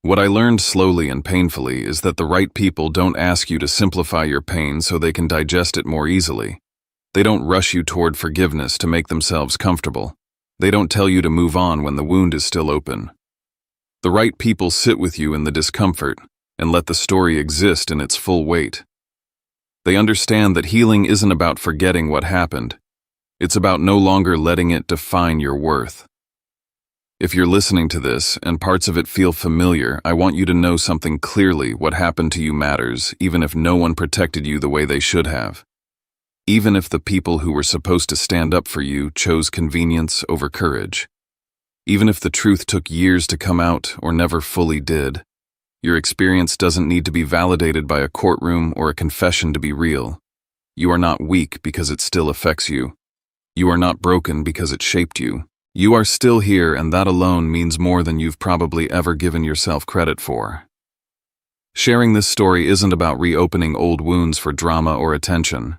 What I learned slowly and painfully is that the right people don't ask you to simplify your pain so they can digest it more easily. They don't rush you toward forgiveness to make themselves comfortable. They don't tell you to move on when the wound is still open. The right people sit with you in the discomfort and let the story exist in its full weight. They understand that healing isn't about forgetting what happened. It's about no longer letting it define your worth. If you're listening to this and parts of it feel familiar, I want you to know something clearly. What happened to you matters, even if no one protected you the way they should have. Even if the people who were supposed to stand up for you chose convenience over courage. Even if the truth took years to come out or never fully did. Your experience doesn't need to be validated by a courtroom or a confession to be real. You are not weak because it still affects you. You are not broken because it shaped you. You are still here, and that alone means more than you've probably ever given yourself credit for. Sharing this story isn't about reopening old wounds for drama or attention.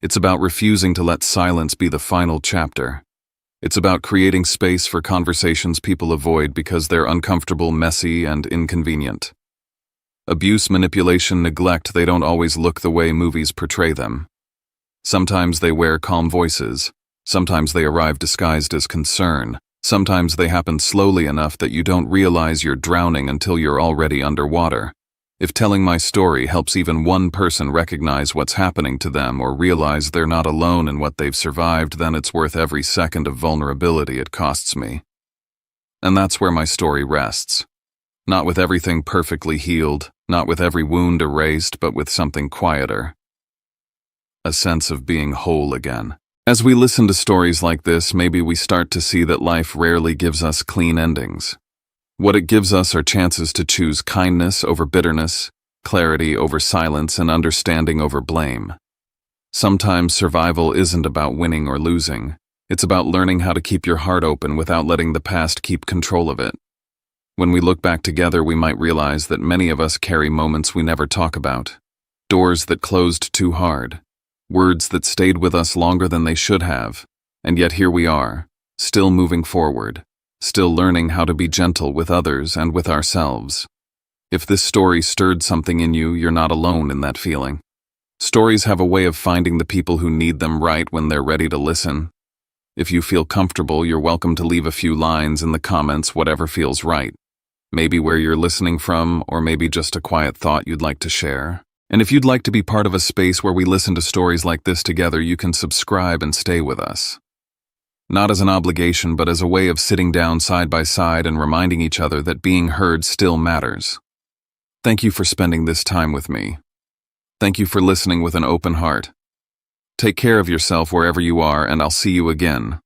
It's about refusing to let silence be the final chapter. It's about creating space for conversations people avoid because they're uncomfortable, messy, and inconvenient. Abuse, manipulation, neglect, they don't always look the way movies portray them. Sometimes they wear calm voices. Sometimes they arrive disguised as concern. Sometimes they happen slowly enough that you don't realize you're drowning until you're already underwater. If telling my story helps even one person recognize what's happening to them or realize they're not alone in what they've survived, then it's worth every second of vulnerability it costs me. And that's where my story rests. Not with everything perfectly healed, not with every wound erased, but with something quieter. A sense of being whole again. As we listen to stories like this, maybe we start to see that life rarely gives us clean endings. What it gives us are chances to choose kindness over bitterness, clarity over silence, and understanding over blame. Sometimes survival isn't about winning or losing. It's about learning how to keep your heart open without letting the past keep control of it. When we look back together, we might realize that many of us carry moments we never talk about. Doors that closed too hard. Words that stayed with us longer than they should have, and yet here we are, still moving forward, still learning how to be gentle with others and with ourselves. If this story stirred something in you, you're not alone in that feeling. Stories have a way of finding the people who need them right when they're ready to listen. If you feel comfortable, you're welcome to leave a few lines in the comments, whatever feels right. Maybe where you're listening from, or maybe just a quiet thought you'd like to share. And if you'd like to be part of a space where we listen to stories like this together, you can subscribe and stay with us. Not as an obligation, but as a way of sitting down side by side and reminding each other that being heard still matters. Thank you for spending this time with me. Thank you for listening with an open heart. Take care of yourself wherever you are, and I'll see you again.